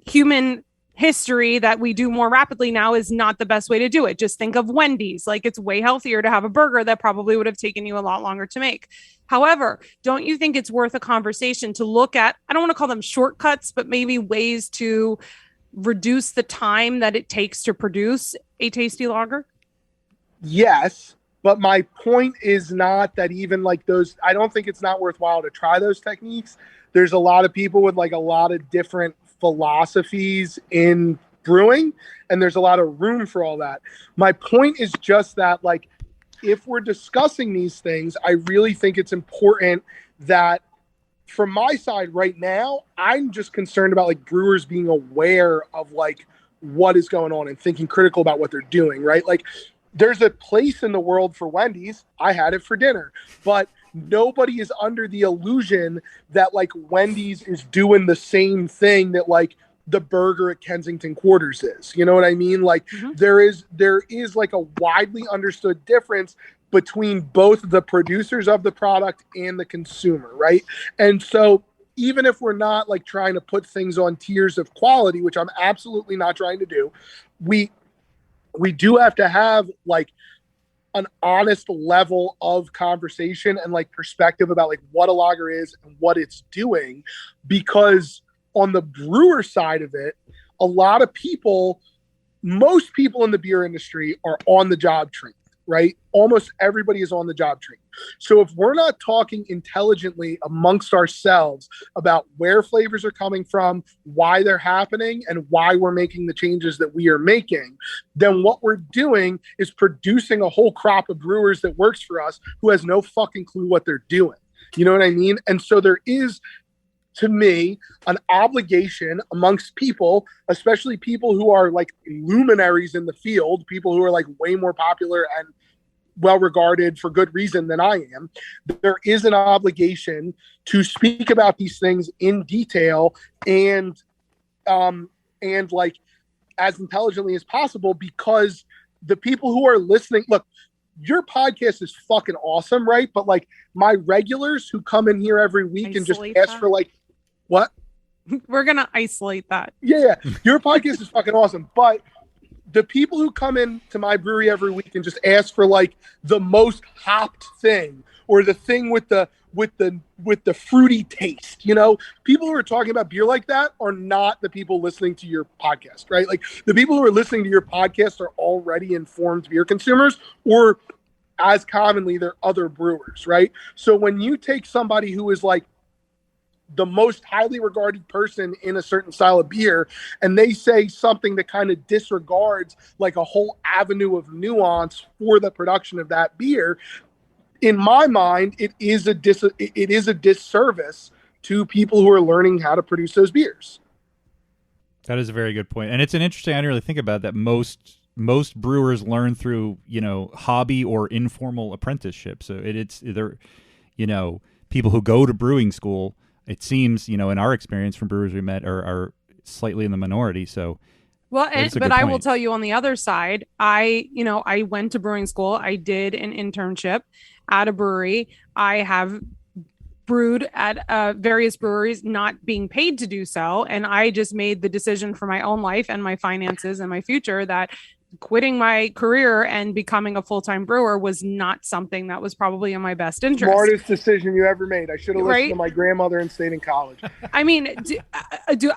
human history that we do more rapidly now is not the best way to do it. Just think of Wendy's. Like it's way healthier to have a burger that probably would have taken you a lot longer to make. However, don't you think it's worth a conversation to look at, I don't want to call them shortcuts, but maybe ways to reduce the time that it takes to produce a tasty lager? Yes, but my point is not that even like those, I don't think it's not worthwhile to try those techniques. There's a lot of people with like a lot of different philosophies in brewing, and there's a lot of room for all that. My point is just that like if we're discussing these things, I really think it's important that from my side right now, I'm just concerned about like brewers being aware of like what is going on and thinking critical about what they're doing, right? Like there's a place in the world for Wendy's. I had it for dinner, but nobody is under the illusion that like Wendy's is doing the same thing that like the burger at Kensington Quarters is. You know what I mean? Like there is like a widely understood difference between both the producers of the product and the consumer, right? And so even if we're not like trying to put things on tiers of quality, which I'm absolutely not trying to do, we do have to have like an honest level of conversation and like perspective about like what a lager is and what it's doing, because on the brewer side of it, a lot of people, most people in the beer industry are on the job trained, right? Almost everybody is on the job trained. So if we're not talking intelligently amongst ourselves about where flavors are coming from, why they're happening, and why we're making the changes that we are making, then what we're doing is producing a whole crop of brewers that works for us who has no fucking clue what they're doing. You know what I mean? And so there is, to me, an obligation amongst people, especially people who are like luminaries in the field, people who are like way more popular and well regarded for good reason than I am. There is an obligation to speak about these things in detail and like as intelligently as possible, because the people who are listening, look, your podcast is fucking awesome, right? But like my regulars who come in here every week and just ask for like, what? We're going to isolate that. Yeah. Your podcast is fucking awesome. But the people who come in to my brewery every week and just ask for like the most hopped thing or the thing with the fruity taste, you know, people who are talking about beer like that are not the people listening to your podcast, right? Like the people who are listening to your podcast are already informed beer consumers, or as commonly they're other brewers, right? So when you take somebody who is like the most highly regarded person in a certain style of beer, and they say something that kind of disregards like a whole avenue of nuance for the production of that beer, in my mind, it is a disservice to people who are learning how to produce those beers. That is a very good point. And it's an interesting, I didn't really think about that. Most brewers learn through, hobby or informal apprenticeship. So it's either, people who go to brewing school, it seems, in our experience from brewers we met are slightly in the minority. So, well, but I will tell you on the other side, I went to brewing school. I did an internship at a brewery. I have brewed at various breweries, not being paid to do so. And I just made the decision for my own life and my finances and my future that quitting my career and becoming a full-time brewer was not something that was probably in my best interest. Smartest decision you ever made. I should have listened to my grandmother and stayed in college. I mean,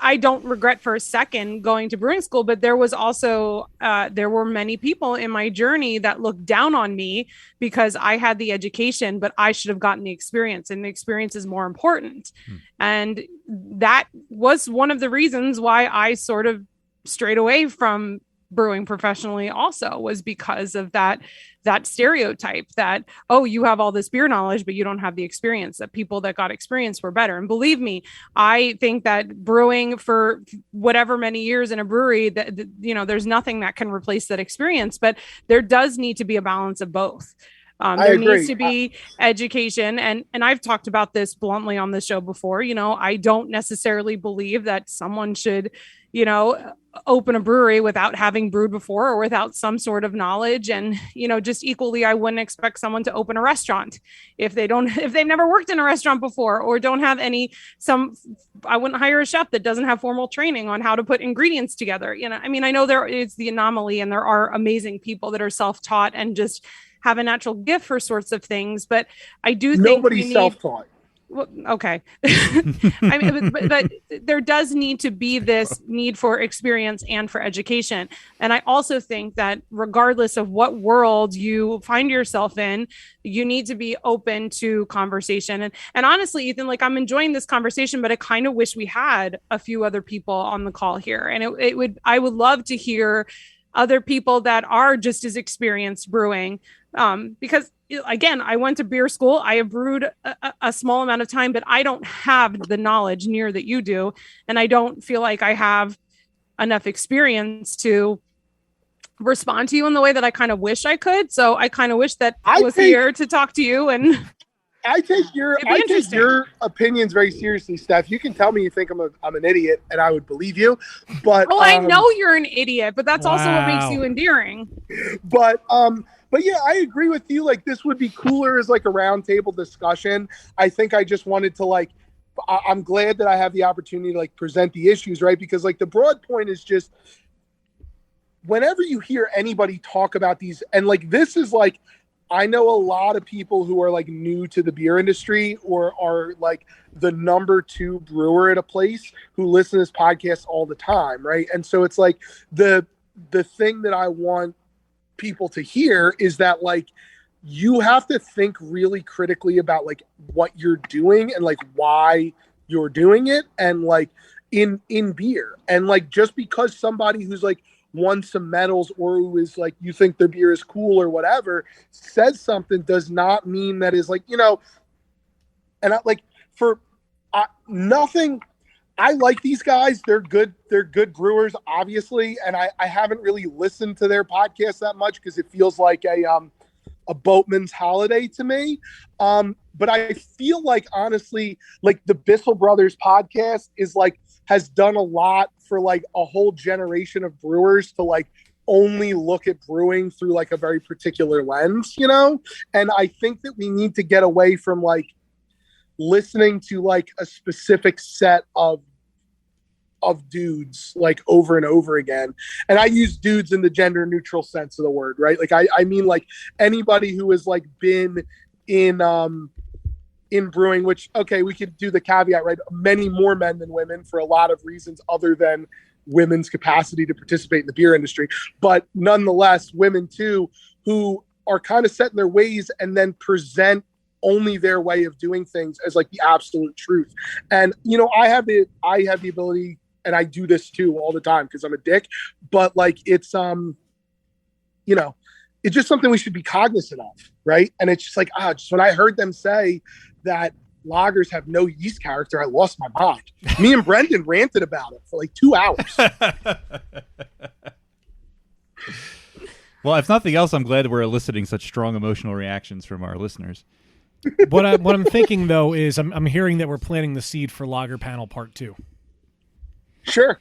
I don't regret for a second going to brewing school, but there was also, there were many people in my journey that looked down on me because I had the education, but I should have gotten the experience, and the experience is more important. And that was one of the reasons why I sort of strayed away from brewing professionally also, was because of that stereotype that, oh, you have all this beer knowledge, but you don't have the experience, that people that got experience were better. And believe me, I think that brewing for whatever many years in a brewery, that there's nothing that can replace that experience, but there does need to be a balance of both. There needs to be education. And I've talked about this bluntly on this show before. I don't necessarily believe that someone should, open a brewery without having brewed before or without some sort of knowledge. And, just equally, I wouldn't expect someone to open a restaurant if they've never worked in a restaurant before, or don't have I wouldn't hire a chef that doesn't have formal training on how to put ingredients together. I know there is the anomaly, and there are amazing people that are self-taught and just have a natural gift for sorts of things. But I do think nobody's self-taught. Well, okay. I mean, but there does need to be this need for experience and for education. And I also think that regardless of what world you find yourself in, you need to be open to conversation. And honestly, Ethan, like, I'm enjoying this conversation, but I kind of wish we had a few other people on the call here. And I would love to hear other people that are just as experienced brewing, because again, I went to beer school. I have brewed a small amount of time, but I don't have the knowledge near that you do. And I don't feel like I have enough experience to respond to you in the way that I kind of wish I could. So I kind of wish that I was here to talk to you. And I take your opinions very seriously, Steph. You can tell me you think I'm an idiot, and I would believe you. But I know you're an idiot, but that's also what makes you endearing. But yeah, I agree with you. Like, this would be cooler as like a roundtable discussion. I think I just wanted to I'm glad that I have the opportunity to like present the issues, right? Because like the broad point is just, whenever you hear anybody talk about these, and like this is like I know a lot of people who are like new to the beer industry or are like the number 2 brewer at a place who listen to this podcast all the time, right? And so it's like the thing that I want people to hear is that like you have to think really critically about like what you're doing and like why you're doing it, and like in beer, and like just because somebody who's like won some medals or who is like you think their beer is cool or whatever says something does not mean that is like, you know. And I like for nothing, I like these guys. They're good brewers, obviously, and I haven't really listened to their podcast that much because it feels like a boatman's holiday to me. But I feel like, honestly, like the Bissell Brothers podcast is like, has done a lot for like a whole generation of brewers to like only look at brewing through like a very particular lens, you know? And I think that we need to get away from like listening to like a specific set of dudes like over and over again. And I use dudes in the gender neutral sense of the word, right? Like I mean like anybody who has like been in brewing, which, okay, we could do the caveat, right? Many more men than women for a lot of reasons other than women's capacity to participate in the beer industry. But nonetheless, women too, who are kind of set in their ways and then present only their way of doing things as like the absolute truth. And, you know, I have the ability, and I do this too all the time because I'm a dick, but like it's, you know, it's just something we should be cognizant of. Right. And it's just like, just when I heard them say that lagers have no yeast character, I lost my mind. Me and Brendan ranted about it for like 2 hours. Well, if nothing else, I'm glad we're eliciting such strong emotional reactions from our listeners. What I'm thinking though is I'm hearing that we're planting the seed for Lager Panel Part 2. Sure.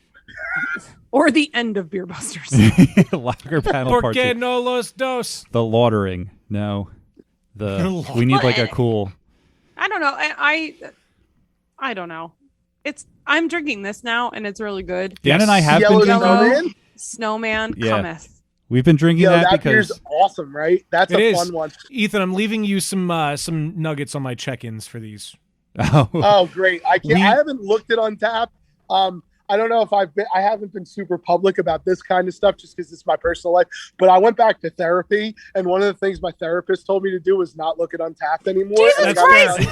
Or the end of Beer Busters. Lager Panel Part 2. Porque no los dos. The laudering. No. We need like a cool. I don't know. I don't know. I'm drinking this now, and it's really good. Dan and I have Yellow been drinking. Snowman Yeah. cometh. We've been drinking that because beer's awesome, right? That's It a is. fun one. Ethan, I'm leaving you some nuggets on my check-ins for these. Oh, great! I haven't looked at Untappd. I don't know if I haven't been super public about this kind of stuff just because it's my personal life. But I went back to therapy, and one of the things my therapist told me to do was not look at Untappd anymore. Jesus And Christ!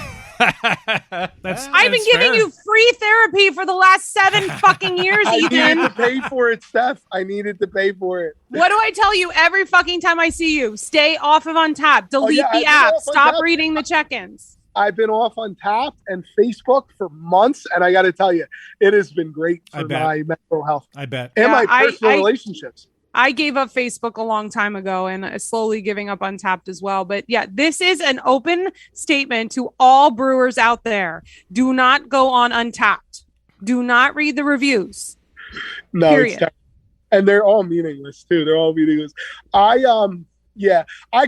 I've been giving you free therapy for the last 7 fucking years, I needed Ethan. to pay for it, Steph. I needed to pay for it. What do I tell you every fucking time I see you? Stay off of Untappd. Delete yeah, the I've been app. off Stop Untappd. reading the check-ins. I've been off Untappd and Facebook for months, and I got to tell you, it has been great for my mental health I bet. and Yeah, my personal relationships. I gave up Facebook a long time ago and slowly giving up Untappd as well. But yeah, this is an open statement to all brewers out there. Do not go on Untappd. Do not read the reviews. No, Period. And they're all meaningless too. They're all meaningless. I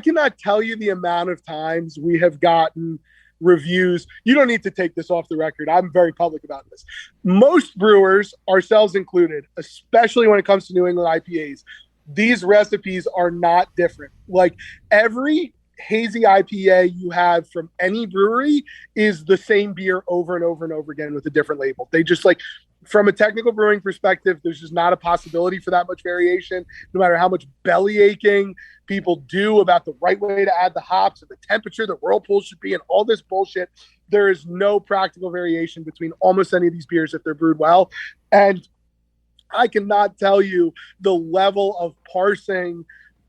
cannot tell you the amount of times we have gotten reviews. You don't need to take this off the record. I'm very public about this. Most brewers, ourselves included, especially when it comes to New England IPAs, these recipes are not different. Like every hazy IPA you have from any brewery is the same beer over and over and over again with a different label. They just like, from a technical brewing perspective, there's just not a possibility for that much variation, no matter how much belly aching people do about the right way to add the hops and the temperature the whirlpool should be and all this bullshit. There is no practical variation between almost any of these beers if they're brewed well. And I cannot tell you the level of parsing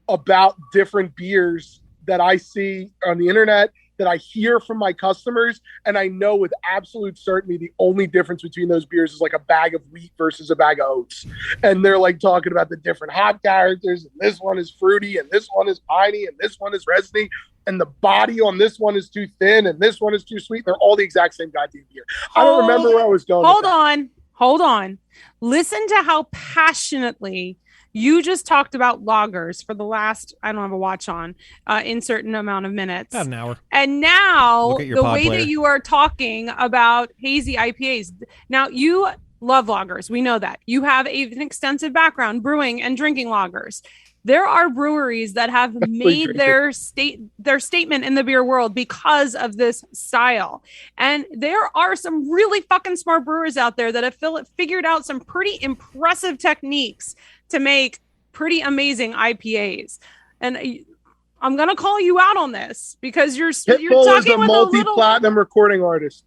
about different beers that I see on the internet, that I hear from my customers, and I know with absolute certainty the only difference between those beers is like a bag of wheat versus a bag of oats. And they're like talking about the different hop characters, and this one is fruity, and this one is piney, and this one is resiny, and the body on this one is too thin, and this one is too sweet. They're all the exact same goddamn beer. I don't remember where I was going. Hold on. Listen to how passionately you just talked about lagers for the last, I don't have a watch on, in certain amount of minutes. About an hour. And now Look at your the pod way player. that you are talking about hazy IPAs. Now you love lagers. We know that. You have an extensive background brewing and drinking lagers. There are breweries that have made their statement in the beer world because of this style. And there are some really fucking smart brewers out there that have figured out some pretty impressive techniques to make pretty amazing IPAs. And I'm going to call you out on this because you're Pitbull talking is a with multi-platinum recording artist.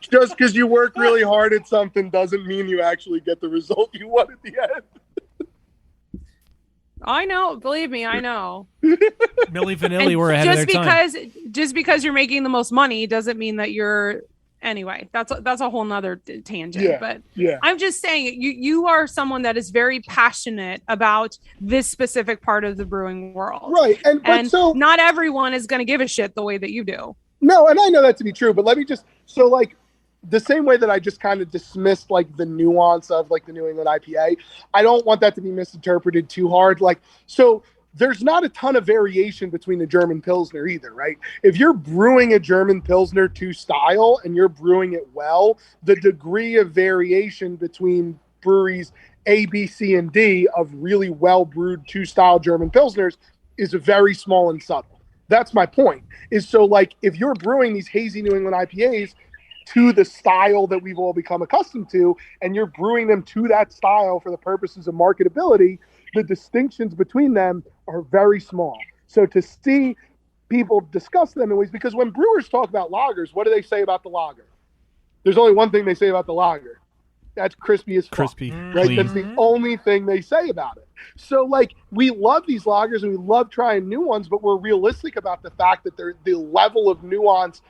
Just because you work really hard at something doesn't mean you actually get the result you want at the end. I know, believe me, I know. Milli Vanilli were ahead of their time. Just because you're making the most money doesn't mean that you're. Anyway, that's a whole nother tangent. I'm just saying, you are someone that is very passionate about this specific part of the brewing world, right? And so not everyone is going to give a shit the way that you do. No, and I know that to be true, but let me just like the same way that I just kind of dismissed like the nuance of like the New England IPA. I don't want that to be misinterpreted too hard. Like, so there's not a ton of variation between the German Pilsner either, right? If you're brewing a German Pilsner to style and you're brewing it well, the degree of variation between breweries A, B, C, and D of really well brewed to style German Pilsners is very small and subtle. That's my point. Is so like if you're brewing these hazy New England IPAs to the style that we've all become accustomed to, and you're brewing them to that style for the purposes of marketability, the distinctions between them are very small. So to see people discuss them in ways, because when brewers talk about lagers, what do they say about the lager? There's only one thing they say about the lager. That's crispy as fuck. Crispy, right? clean. That's the only thing they say about it. So like we love these lagers and we love trying new ones, but we're realistic about the fact that the level of nuance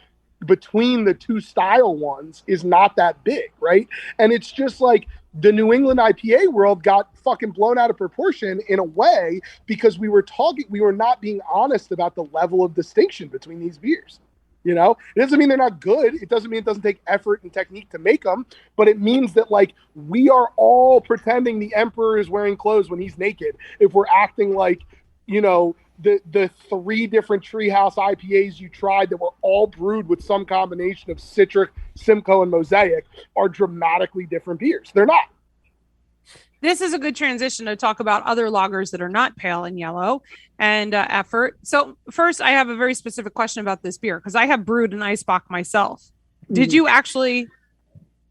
between the two style ones is not that big, right? And it's just like the New England IPA world got fucking blown out of proportion in a way because we were not being honest about the level of distinction between these beers. You know, it doesn't mean they're not good. It doesn't mean it doesn't take effort and technique to make them, but it means that like we are all pretending the emperor is wearing clothes when he's naked if we're acting like, you know, the three different Treehouse IPAs you tried that were all brewed with some combination of Citric, Simcoe, and Mosaic are dramatically different beers. They're not. This is a good transition to talk about other lagers that are not pale and yellow and effort. So first, I have a very specific question about this beer because I have brewed an Eisbach myself. Did you actually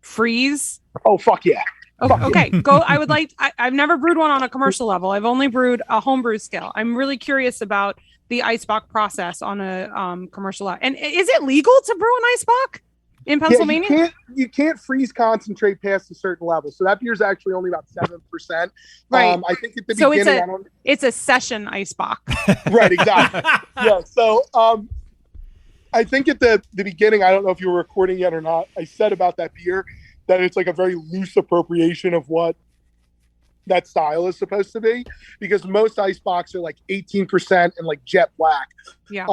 freeze? Oh, fuck yeah. Okay, go. I've never brewed one on a commercial level. I've only brewed a homebrew scale. I'm really curious about the Eisbach process on a commercial level. And is it legal to brew an Eisbach in Pennsylvania? Yeah, you can't freeze concentrate past a certain level. So that beer is actually only about 7%. Right. I think at the beginning, it's a session Eisbach. Right, exactly. Yeah. So I think at the beginning, I don't know if you were recording yet or not, I said about that beer that it's like a very loose appropriation of what that style is supposed to be, because most Eisbachs are like 18% and like jet black. Yeah.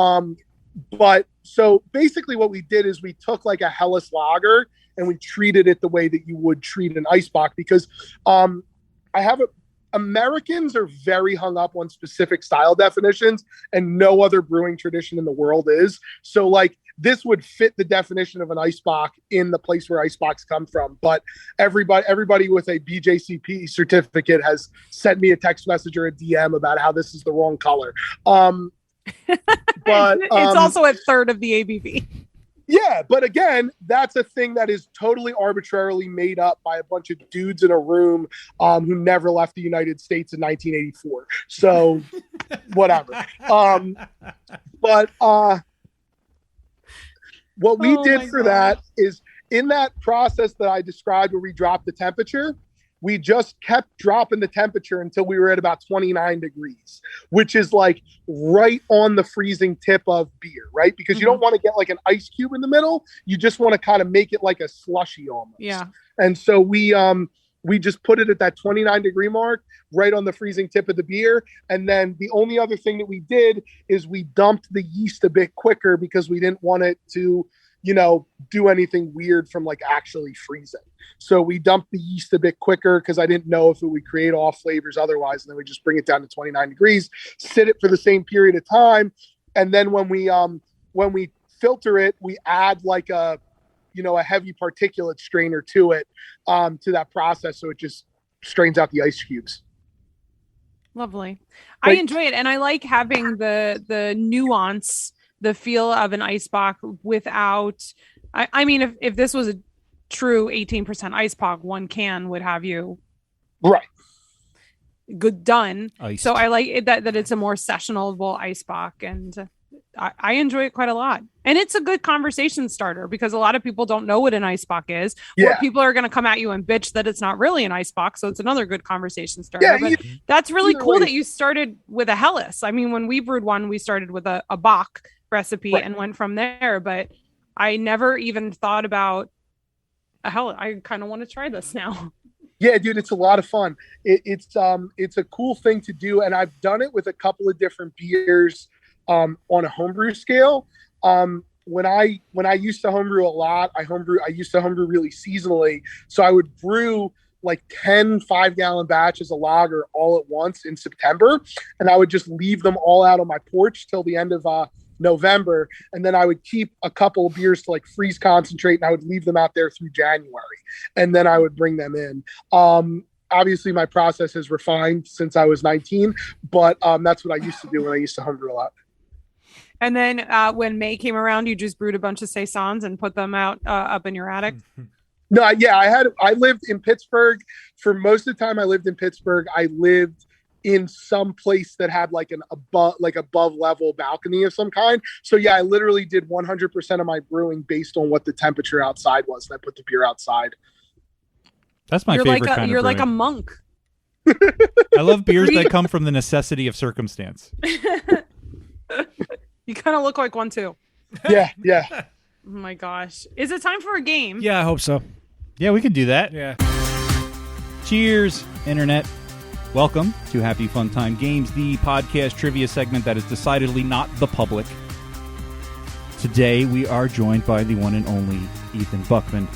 But so basically what we did is we took like a Helles lager and we treated it the way that you would treat an Eisbach, because Americans are very hung up on specific style definitions and no other brewing tradition in the world is. So like this would fit the definition of an Eisbach in the place where Eisbachs come from. But everybody with a BJCP certificate has sent me a text message or a DM about how this is the wrong color. But it's also a third of the ABV. Yeah, but again, that's a thing that is totally arbitrarily made up by a bunch of dudes in a room who never left the United States in 1984. So, whatever. But what we did for that is in that process that I described where we dropped the temperature, we just kept dropping the temperature until we were at about 29 degrees, which is like right on the freezing tip of beer, right? Because you don't want to get like an ice cube in the middle. You just want to kind of make it like a slushy almost. Yeah. And so we just put it at that 29 degree mark, right on the freezing tip of the beer. And then the only other thing that we did is we dumped the yeast a bit quicker because we didn't want it to, you know, do anything weird from like actually freezing. So we dumped the yeast a bit quicker because I didn't know if it would create off flavors otherwise. And then we just bring it down to 29 degrees, sit it for the same period of time. And then when we filter it, we add like a a heavy particulate strainer to it, to that process. So it just strains out the ice cubes. Lovely. I enjoy it. And I like having the nuance, the feel of an ice box without, I mean, if this was a true 18% ice box, one can would have you right. Good done. Iced. So I like it that it's a more sessionable ice box, and I enjoy it quite a lot. And it's a good conversation starter because a lot of people don't know what an ice box is. Yeah. Or people are going to come at you and bitch that it's not really an ice box. So it's another good conversation starter. Yeah, but that's really cool that you started with a Hellas. I mean, when we brewed one, we started with a Bach recipe and went from there. But I never even thought about a Hellas. I kind of want to try this now. Yeah, dude, it's a lot of fun. It's a cool thing to do, and I've done it with a couple of different beers on a homebrew scale. When I used to homebrew a lot, I used to homebrew really seasonally. So I would brew like 10 5-gallon batches of lager all at once in September, and I would just leave them all out on my porch till the end of November, and then I would keep a couple of beers to like freeze concentrate, and I would leave them out there through January, and then I would bring them in. Obviously my process has refined since I was 19, but that's what I used to do when I used to homebrew a lot. And then when May came around, you just brewed a bunch of saisons and put them out up in your attic. No, yeah, I lived in Pittsburgh for most of the time. I lived in Pittsburgh. I lived in some place that had like an above level balcony of some kind. So yeah, I literally did 100% of my brewing based on what the temperature outside was, and I put the beer outside. That's my favorite kind of You're brewing. like a monk. I love beers that come from the necessity of circumstance. You kind of look like one too. Yeah. Oh my gosh. Is it time for a game? Yeah, I hope so. Yeah, we could do that. Yeah. Cheers, Internet. Welcome to Happy Fun Time Games, the podcast trivia segment that is decidedly not the public. Today, we are joined by the one and only Ethan Buckman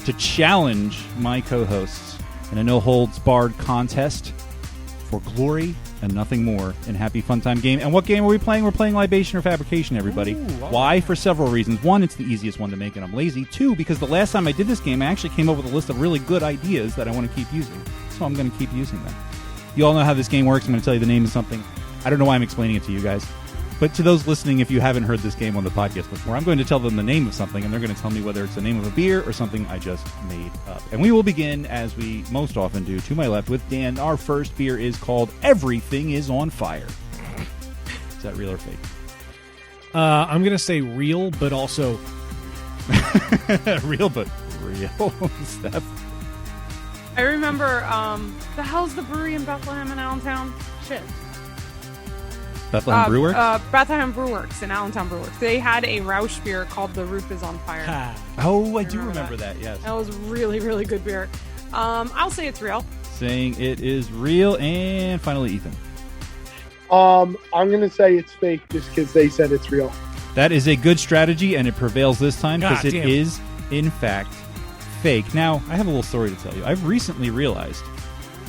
to challenge my co-hosts in a no-holds-barred contest for glory and nothing more in Happy Fun Time Game. And what game are we playing? We're playing Libation or Fabrication, everybody. Why? For several reasons. One, it's the easiest one to make, and I'm lazy. Two, because the last time I did this game, I actually came up with a list of really good ideas that I want to keep using. So I'm going to keep using them. You all know how this game works. I'm going to tell you the name of something. I don't know why I'm explaining it to you guys. But to those listening, if you haven't heard this game on the podcast before, I'm going to tell them the name of something, and they're going to tell me whether it's the name of a beer or something I just made up. And we will begin, as we most often do, to my left with Dan. Our first beer is called Everything is on Fire. Is that real or fake? I'm going to say real, but also... Real, but real. Steph. I remember, the hell's the brewery in Bethlehem and Allentown? Shit. Bethlehem Brewworks? Bethlehem Brewworks in Allentown Brewworks. They had a Rausch beer called The Roof is on Fire. Oh, I do remember that, yes. That was really, really good beer. I'll say it's real. Saying it is real, and finally, Ethan. I'm going to say it's fake just because they said it's real. That is a good strategy, and it prevails this time because it damn. is, in fact, fake. Now, I have a little story to tell you. I've recently realized,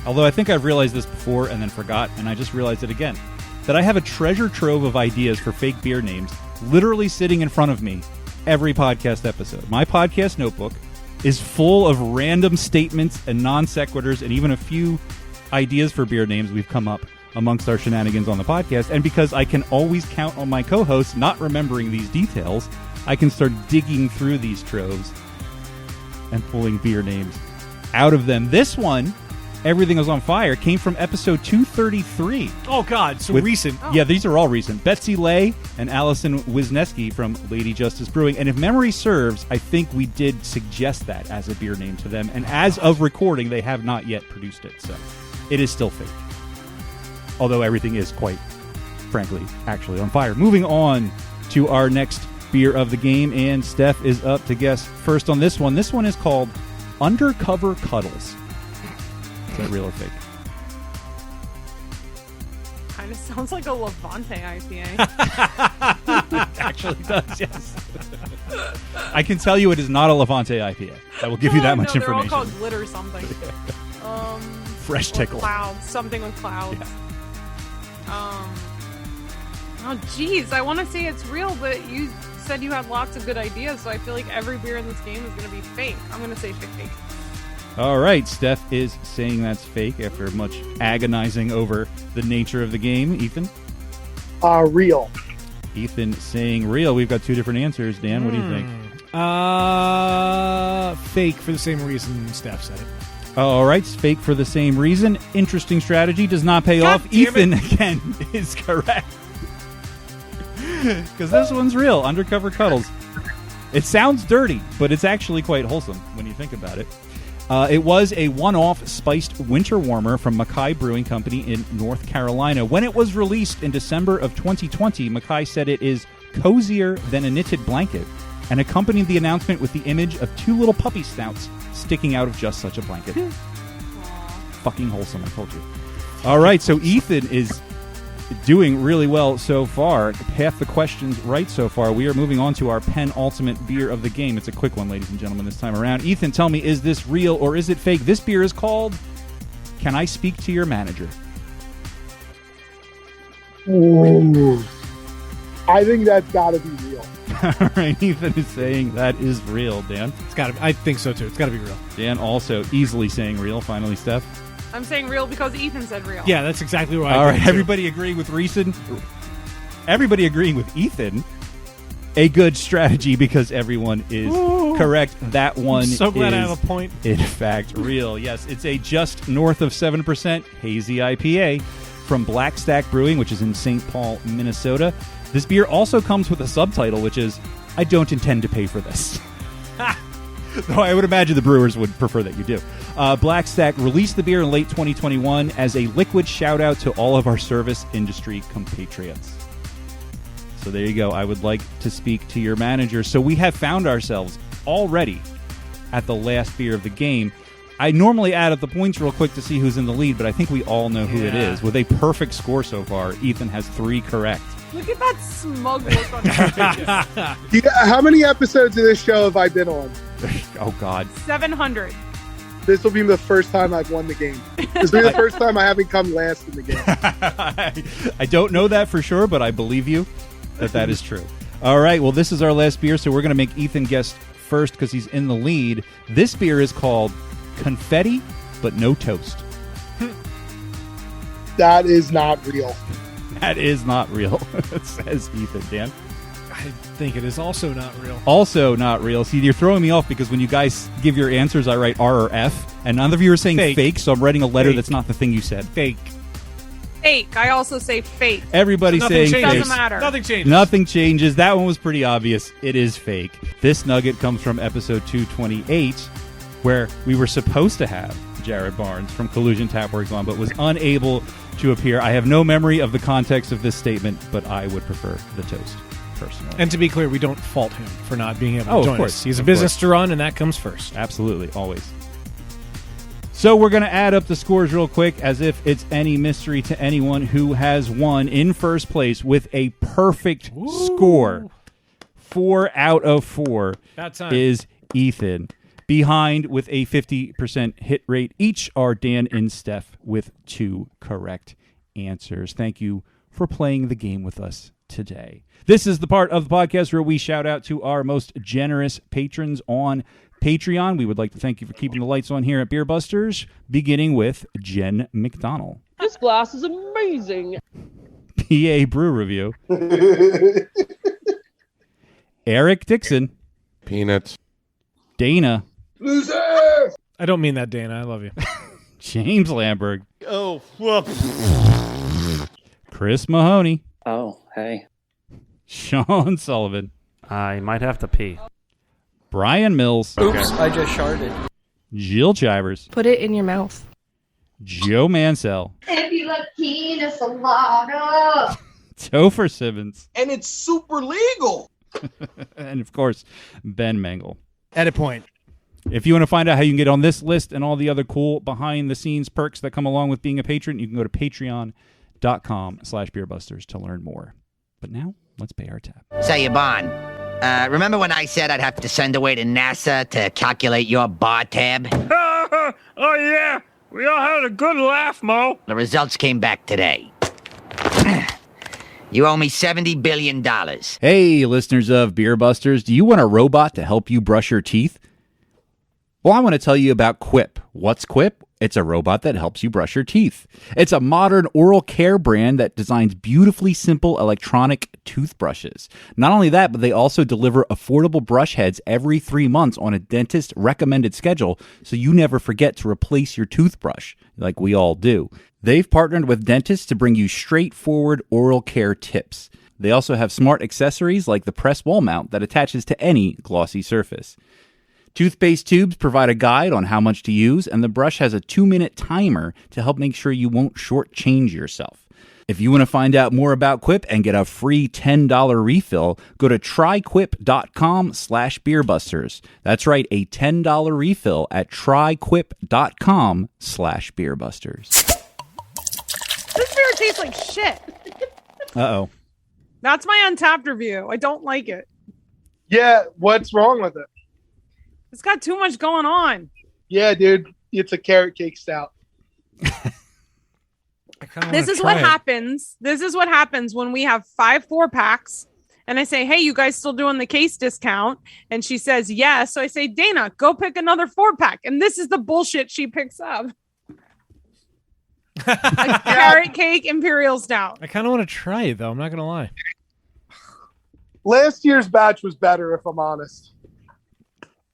although I think I've realized this before and then forgot, and I just realized it again, that I have a treasure trove of ideas for fake beer names literally sitting in front of me every podcast episode. My podcast notebook is full of random statements and non sequiturs and even a few ideas for beer names we've come up amongst our shenanigans on the podcast. And because I can always count on my co-hosts not remembering these details, I can start digging through these troves and pulling beer names out of them. This one, Everything Was on Fire, came from episode 233. Oh, God, so With- recent. Yeah, these are all recent. Betsy Lay and Allison Wisniewski from Lady Justice Brewing. And if memory serves, I think we did suggest that as a beer name to them. And as of recording, they have not yet produced it. So it is still fake. Although everything is quite, frankly, actually on fire. Moving on to our next beer of the game. And Steph is up to guess first on this one. This one is called Undercover Cuddles. Is that real or fake? Kind of sounds like a Levante IPA. Actually does, yes. I can tell you it is not a Levante IPA. I will give you that much no, information. They're all called glitter something. Fresh tickle. Clouds. Something with clouds. Yeah. Oh, geez. I want to say it's real, but you said you had lots of good ideas, so I feel like every beer in this game is going to be fake. I'm going to say fake. All right, Steph is saying that's fake after much agonizing over the nature of the game. Ethan? Real. Ethan saying real. We've got two different answers. Dan, what do you think? Fake for the same reason Steph said it. All right, it's fake for the same reason. Interesting strategy. Does not pay God off. damn Ethan, again, is correct. Because this one's real. Undercover Cuddles. It sounds dirty, but it's actually quite wholesome when you think about it. It was a one-off spiced winter warmer from Mackay Brewing Company in North Carolina. When it was released in December of 2020, Mackay said it is cozier than a knitted blanket and accompanied the announcement with the image of two little puppy snouts sticking out of just such a blanket. Fucking wholesome, I told you. All right, so Ethan is doing really well so far. Half the questions right so far. We are moving on to our penultimate beer of the game. It's a quick one, ladies and gentlemen, this time around. Ethan, tell me, is this real or is it fake? This beer is called Can I Speak to Your Manager? Ooh. I think that's got to be real. All right, Ethan is saying that is real. Dan? It's got to. I think so too. It's got to be real. Dan also easily saying real. Finally, Steph? I'm saying real because Ethan said real. Yeah, that's exactly what I All think, right, too. everybody agreeing with Reeson. Everybody agreeing with Ethan. A good strategy because everyone is correct. That one I'm so glad I is, have a point. in fact, real. Yes, it's a just north of 7% hazy IPA from Black Stack Brewing, which is in St. Paul, Minnesota. This beer also comes with a subtitle, which is, I don't intend to pay for this. Though I would imagine the brewers would prefer that you do. Black Stack released the beer in late 2021 as a liquid shout-out to all of our service industry compatriots. So there you go. I would like to speak to your manager. So we have found ourselves already at the last beer of the game. I normally add up the points real quick to see who's in the lead, but I think we all know who it is. With a perfect score so far, Ethan has 3 correct. Look at that smug look on his face. Yeah, how many episodes of this show have I been on? Oh, God. 700. This will be the first time I've won the game. This will be the first time I haven't come last in the game. I don't know that for sure, but I believe you that is true. All right, well, this is our last beer, so we're going to make Ethan guess first because he's in the lead. This beer is called Confetti, but no toast. That is not real. That is not real, says Ethan. Dan? I think it is also not real. Also not real. See, you're throwing me off because when you guys give your answers, I write R or F, and none of you are saying fake, so I'm writing a letter that's not the thing you said. Fake. Fake. I also say fake. Everybody's Nothing saying changes. fake. Doesn't matter. Nothing changes. Nothing changes. That one was pretty obvious. It is fake. This nugget comes from episode 228, where we were supposed to have Jared Barnes from Collusion Tapworks on, but was unable to appear. I have no memory of the context of this statement, but I would prefer the toast, personally. And to be clear, we don't fault him for not being able to of join course. us. He's a Of business course. to run, and that comes first. Absolutely, always. So we're going to add up the scores real quick as if it's any mystery to anyone who has won in first place with a perfect score. 4 out of 4 That time. is Ethan. Behind with a 50% hit rate each are Dan and Steph with 2 correct answers. Thank you for playing the game with us today. This is the part of the podcast where we shout out to our most generous patrons on Patreon. We would like to thank you for keeping the lights on here at Beer Busters, beginning with Jen McDonald. This glass is amazing. PA Brew Review. Eric Dixon. Peanuts. Dana. I don't mean that, Dana. I love you. James Lamberg. Oh, whoops. Chris Mahoney. Oh, hey. Sean Sullivan. I might have to pee. Brian Mills. Oops, I just sharted. Jill Chivers. Put it in your mouth. Joe Mansell. If you like pina colada. Topher Simmons. And it's super legal. And, of course, Ben Mengel. Edit point. If you want to find out how you can get on this list and all the other cool behind-the-scenes perks that come along with being a patron, you can go to patreon.com/beerbusters to learn more. But now, let's pay our tab. Say, Yvonne, remember when I said I'd have to send away to NASA to calculate your bar tab? Oh, yeah. We all had a good laugh, Mo. The results came back today. You owe me $70 billion. Hey, listeners of Beer Busters, do you want a robot to help you brush your teeth? Well, I want to tell you about Quip. What's Quip? It's a robot that helps you brush your teeth. It's a modern oral care brand that designs beautifully simple electronic toothbrushes. Not only that, but they also deliver affordable brush heads every 3 months on a dentist recommended schedule, so you never forget to replace your toothbrush, like we all do. They've partnered with dentists to bring you straightforward oral care tips. They also have smart accessories like the press wall mount that attaches to any glossy surface. Toothpaste tubes provide a guide on how much to use, and the brush has a 2-minute timer to help make sure you won't shortchange yourself. If you want to find out more about Quip and get a free $10 refill, go to tryquip.com/beerbusters. That's right, a $10 refill at tryquip.com/beerbusters. This beer tastes like shit. Uh-oh. That's my Untapped review. I don't like it. Yeah, what's wrong with it? It's got too much going on. Yeah, dude, it's a carrot cake stout. This is what happens. This is what happens when we have 5 4-packs. And I say, hey, you guys still doing the case discount? And she says, yes. So I say, Dana, go pick another 4-pack. And this is the bullshit she picks up. A carrot cake imperial stout. I kind of want to try it, though. I'm not going to lie. Last year's batch was better, if I'm honest.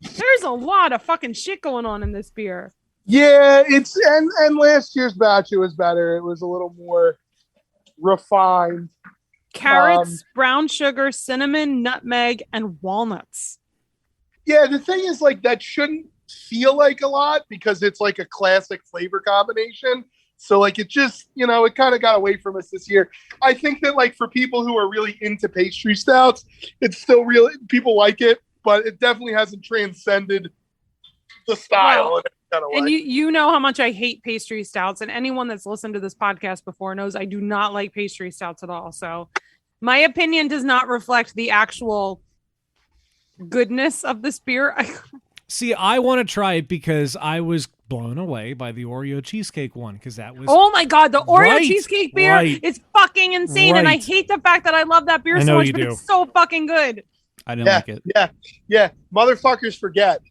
There's a lot of fucking shit going on in this beer. Yeah, it's and last year's batch it was better. It was a little more refined. Carrots, brown sugar, cinnamon, nutmeg, and walnuts. Yeah, the thing is, like, that shouldn't feel like a lot because it's like a classic flavor combination. So, like, it just, it kind of got away from us this year. I think that, like, for people who are really into pastry stouts, it's still really, people like it, but it definitely hasn't transcended the style. Wow. And you know how much I hate pastry stouts, and anyone that's listened to this podcast before knows I do not like pastry stouts at all. So my opinion does not reflect the actual goodness of this beer. See, I want to try it because I was blown away by the Oreo cheesecake one because that was oh my god, the Oreo cheesecake beer is fucking insane, and I hate the fact that I love that beer so much, but it's so fucking good. I didn't like it. Yeah. Motherfuckers forget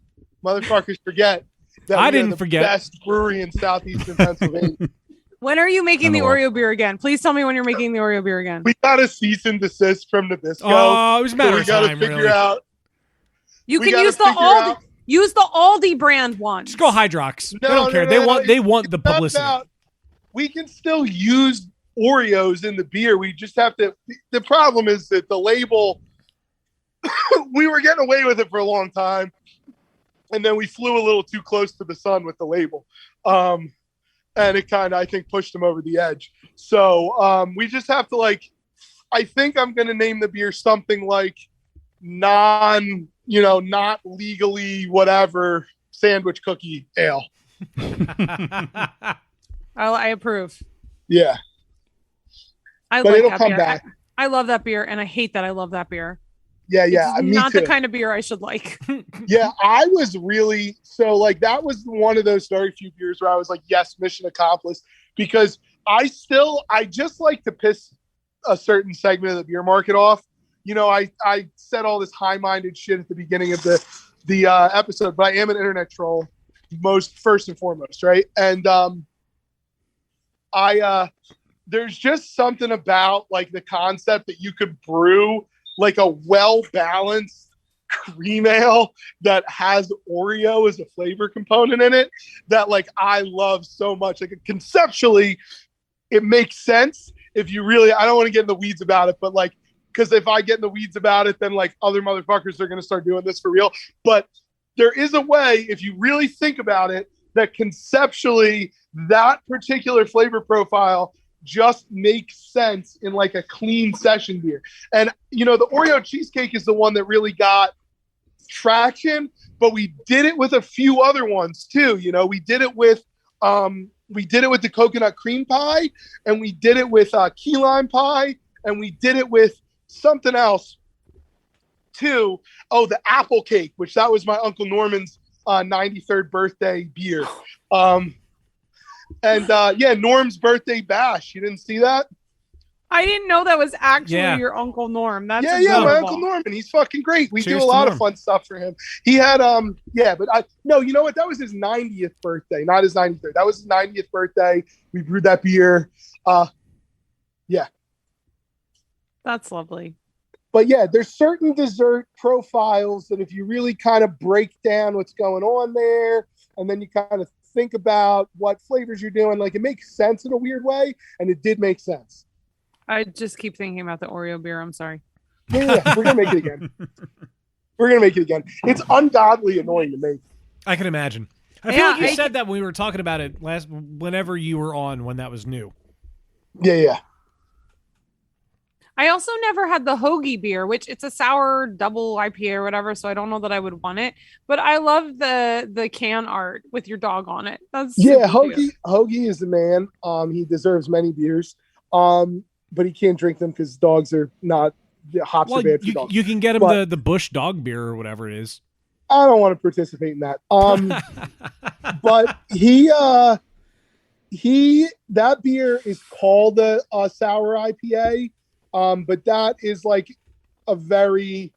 that I we didn't are the forget. Best brewery in southeastern Pennsylvania. When are you making the Oreo beer again? Please tell me when you're making the Oreo beer again. We got a cease and desist from Nabisco. Oh, it was a matter of time, we got to figure really. out. You can use the Aldi. Use the Aldi brand one. Just go Hydrox. They don't care. They want the publicity. We can still use Oreos in the beer. We just have to. The problem is that the label. We were getting away with it for a long time, and then we flew a little too close to the sun with the label, and it kind of, I think, pushed them over the edge. So we just have to, like, I think I'm going to name the beer something like not legally whatever sandwich cookie ale. I approve. Yeah, but it'll that come beer. back. I love that beer, and I hate that I love that beer. Yeah. It's me not too. the kind of beer I should like. Yeah, I was really that was one of those very few beers where I was like, yes, mission accomplished, because I just like to piss a certain segment of the beer market off. I said all this high-minded shit at the beginning of the episode, but I am an internet troll, first and foremost, right? And there's just something about, like, the concept that you could brew like a well-balanced cream ale that has Oreo as a flavor component in it that, like, I love so much. Like, conceptually, it makes sense if you really, I don't want to get in the weeds about it, but, like, because if I get in the weeds about it, then, like, other motherfuckers are going to start doing this for real. But there is a way, if you really think about it, that conceptually that particular flavor profile just makes sense in, like, a clean session beer. And, the Oreo cheesecake is the one that really got traction, but we did it with a few other ones too. We did it with the coconut cream pie, and we did it with key lime pie, and we did it with something else too. Oh, the apple cake, which that was my Uncle Norman's 93rd birthday beer. And Norm's birthday bash. You didn't see that? I didn't know that was actually Yeah. your Uncle Norm. That's Yeah, adorable. my Uncle Norman. He's fucking great. We Cheers do a to lot Norm. of fun stuff for him. He had no, you know what? That was his 90th birthday, not his 93rd. That was his 90th birthday. We brewed that beer. Yeah. That's lovely. But yeah, there's certain dessert profiles that if you really kind of break down what's going on there, and then you kind of think about what flavors you're doing, like it makes sense in a weird way, and it did make sense. I just keep thinking about the Oreo beer. I'm sorry. Yeah, we're gonna make it again. We're gonna make it again. It's ungodly annoying to make. I can imagine. I feel like you said that when we were talking about it whenever you were on when that was new. Yeah. I also never had the hoagie beer, which it's a sour double IPA or whatever, so I don't know that I would want it. But I love the can art with your dog on it. That's super cute. Hoagie is the man. He deserves many beers. But he can't drink them because dogs are not hops are bad for dogs. You can get him the Bush dog beer or whatever it is. I don't want to participate in that. But that beer is called a sour IPA. But that is like a very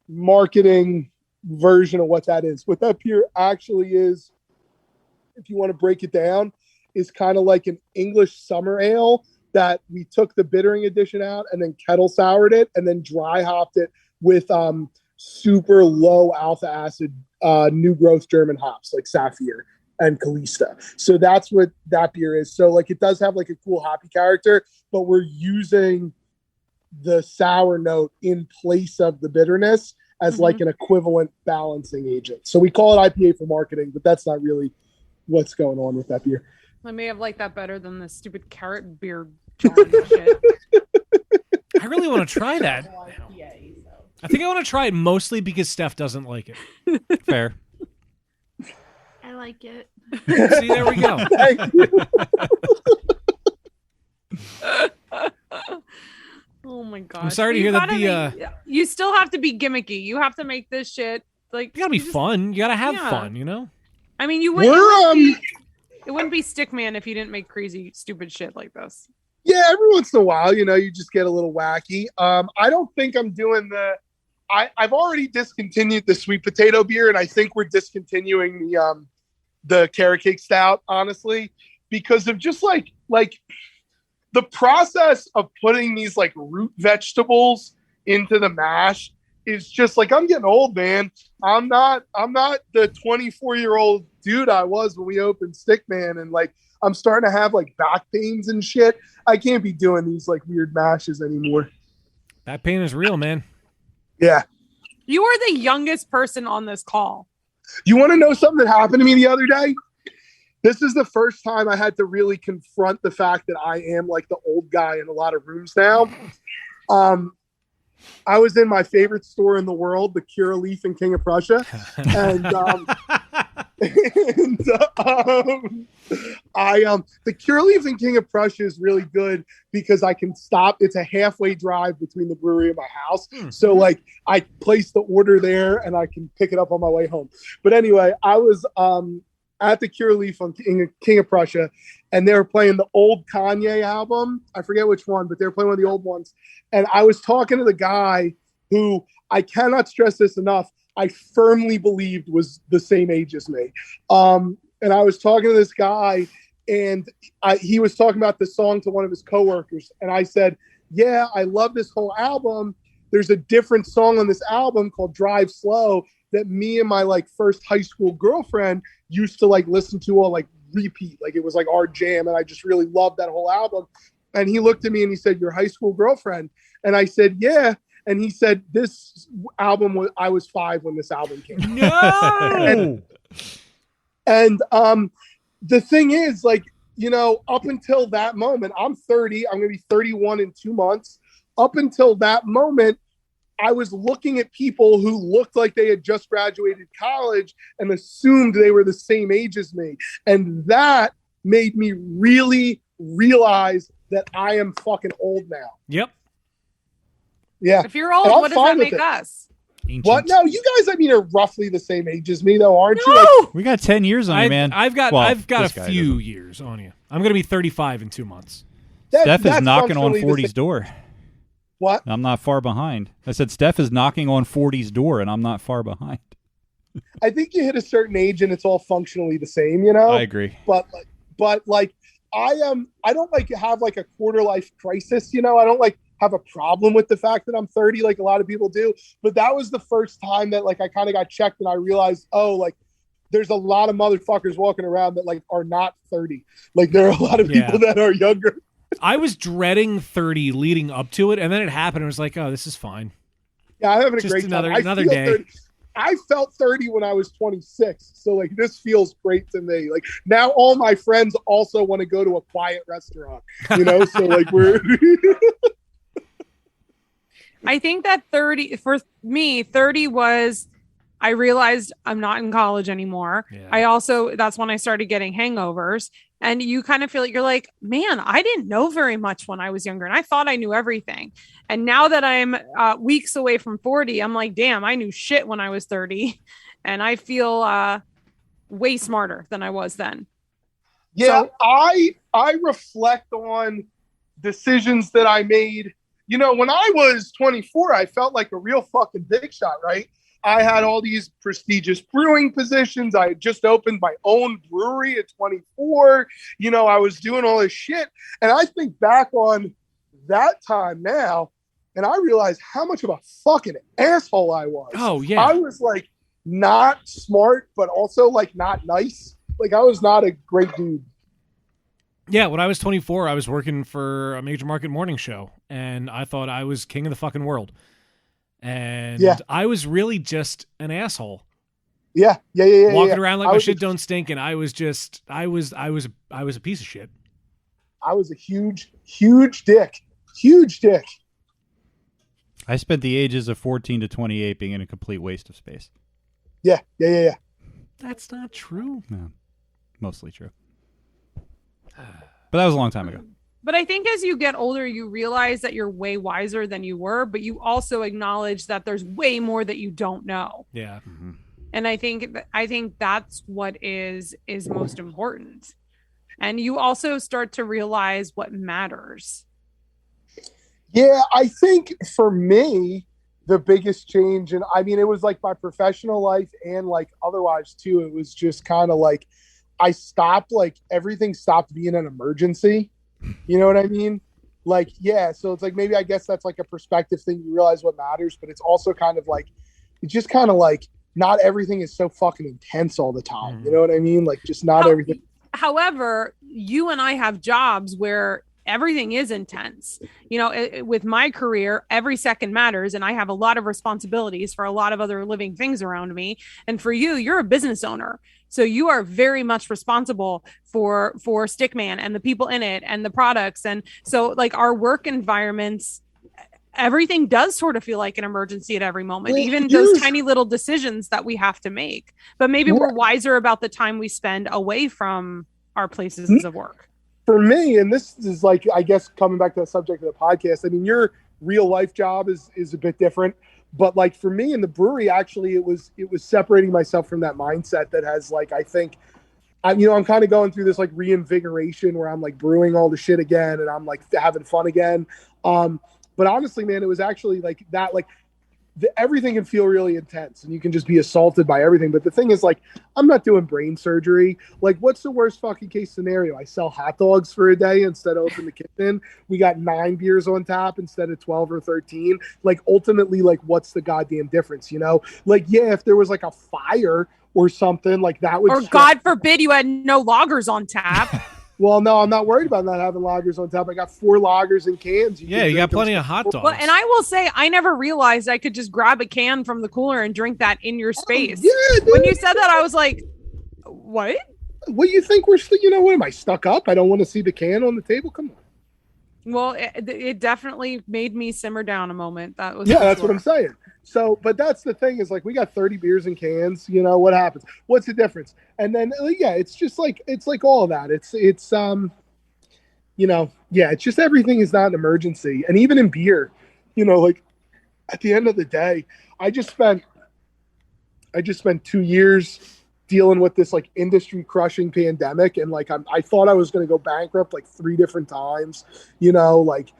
marketing version of what that is. What that beer actually is, if you want to break it down, is kind of like an English summer ale that we took the bittering addition out and then kettle soured it and then dry hopped it with super low alpha acid new growth German hops like Saphir and Kalista. So that's what that beer is. So like it does have like a cool hoppy character, but we're using the sour note in place of the bitterness as like an equivalent balancing agent. So we call it IPA for marketing, but that's not really what's going on with that beer. I may have liked that better than the stupid carrot beer shit. I really want to try that. I think I want to try it mostly because Steph doesn't like it. Fair. I like it. See, there we go. Thank you. Oh my god! I'm sorry to hear that. You still have to be gimmicky. You have to make this shit like. You gotta be fun. You gotta have fun. You know. I mean, it wouldn't be Stickman if you didn't make crazy, stupid shit like this. Yeah, every once in a while, you just get a little wacky. I don't think I'm doing I've already discontinued the sweet potato beer, and I think we're discontinuing the carrot cake stout, honestly, because of just like the process of putting these like root vegetables into the mash is just like, I'm getting old, man. I'm not the 24-year-old dude I was when we opened Stickman, and like I'm starting to have like back pains and shit. I can't be doing these like weird mashes anymore. That pain is real, man. Yeah. You are the youngest person on this call. You want to know something that happened to me the other day? This is the first time I had to really confront the fact that I am like the old guy in a lot of rooms now. I was in my favorite store in the world, the Curaleaf in King of Prussia. And the Curaleaf in King of Prussia is really good because I can stop. It's a halfway drive between the brewery and my house. So like I place the order there and I can pick it up on my way home. But anyway, I was at the Curaleaf on King of Prussia, and they were playing the old Kanye album. I forget which one, but they were playing one of the old ones. And I was talking to the guy who, I cannot stress this enough, I firmly believed was the same age as me. And I was talking to this guy, and he was talking about the song to one of his coworkers. And I said, yeah, I love this whole album. There's a different song on this album called Drive Slow that me and my like first high school girlfriend used to like listen to on like repeat. Like it was like our jam. And I just really loved that whole album. And he looked at me and he said, your high school girlfriend? And I said, yeah. And he said, this album I was 5 when this album came out. No. and the thing is, like, up until that moment, I'm 30, I'm going to be 31 in 2 months. Up until that moment, I was looking at people who looked like they had just graduated college and assumed they were the same age as me. And that made me really realize that I am fucking old now. Yep. Yeah. If you're old, what does that make us? Ancient. What? No, you guys, are roughly the same age as me, though, aren't you? Like, We got 10 years on you, man. I've got Well, a this guy few doesn't. years on you. I'm going to be 35 in 2 months. Steph is that's knocking on functionally the 40's door. What? I'm not far behind. I said Steph is knocking on 40's door, and I'm not far behind. I think you hit a certain age and it's all functionally the same, you know? I agree. But I don't like have like a quarter life crisis, you know? I don't like have a problem with the fact that I'm 30 like a lot of people do. But that was the first time that like I kind of got checked and I realized, oh, like there's a lot of motherfuckers walking around that like are not 30. Like there are a lot of people that are younger. I was dreading 30 leading up to it, and then it happened. I was like, oh, this is fine. Yeah, I'm having a Just great another time. day. 30. I felt 30 when I was 26. So like this feels great to me. Like now all my friends also want to go to a quiet restaurant, you know? So like we're I think that 30 for me, 30 was I realized I'm not in college anymore. Yeah. That's when I started getting hangovers. And you kind of feel like you're like, man, I didn't know very much when I was younger and I thought I knew everything. And now that I'm weeks away from 40, I'm like, damn, I knew shit when I was 30 and I feel way smarter than I was then. Yeah, so, I reflect on decisions that I made. You know, when I was 24, I felt like a real fucking big shot, right? I had all these prestigious brewing positions. I had just opened my own brewery at 24. You know, I was doing all this shit. And I think back on that time now, and I realized how much of a fucking asshole I was. Oh, yeah. I was like not smart, but also like not nice. Like I was not a great dude. Yeah, when I was 24, I was working for a major market morning show, and I thought I was king of the fucking world. And I was really just an asshole. Yeah. Walking around like my shit don't stink, and I was a piece of shit. I was a huge dick. I spent the ages of 14 to 28 being in a complete waste of space. Yeah. That's not true. No, mostly true. But that was a long time ago. But I think as you get older, you realize that you're way wiser than you were, but you also acknowledge that there's way more that you don't know. Yeah. Mm-hmm. And I think that's what is most important. And you also start to realize what matters. Yeah, I think for me, the biggest change, and I mean, it was like my professional life and like otherwise too, it was just kind of like, I stopped, like everything stopped being an emergency. You know what I mean? Like, yeah. So it's like, maybe I guess that's like a perspective thing. You realize what matters, but it's also kind of like, it's just kind of like not everything is so fucking intense all the time. You know what I mean? Like just not everything. However, you and I have jobs where everything is intense. You know, with my career, every second matters. And I have a lot of responsibilities for a lot of other living things around me. And for you, you're a business owner. So you are very much responsible for Stickman and the people in it and the products. And so like our work environments, everything does sort of feel like an emergency at every moment, even those tiny little decisions that we have to make. But maybe we're wiser about the time we spend away from our places of work. For me, and this is like, I guess, coming back to the subject of the podcast, I mean, your real life job is a bit different. But like for me in the brewery, actually, it was separating myself from that mindset that has like, I think, I'm kind of going through this like reinvigoration where I'm like brewing all the shit again and I'm like having fun again. But honestly, man, it was actually like that, like everything can feel really intense and you can just be assaulted by everything. But the thing is, like, I'm not doing brain surgery. Like, what's the worst fucking case scenario? I sell hot dogs for a day instead of open the kitchen. We got 9 beers on tap instead of 12 or 13. Like, ultimately, like, what's the goddamn difference, you know? Like, yeah, if there was like a fire or something, like that would. Or God forbid you had no lagers on tap. Well, no, I'm not worried about not having lagers on tap. I got 4 lagers in cans. You got plenty of hot dogs. Well, and I will say, I never realized I could just grab a can from the cooler and drink that in your space. Yeah, dude. When you said that, I was like, what? What do you think we're still, what am I, stuck up? I don't want to see the can on the table? Come on. Well, it definitely made me simmer down a moment. That's what I'm saying. So, but that's the thing is like, we got 30 beers in cans, what happens? What's the difference? And then, it's just like, it's like all of that. It's it's just everything is not an emergency. And even in beer, like at the end of the day, I just spent 2 years dealing with this like industry crushing pandemic, and like I thought I was going to go bankrupt like 3 different times, like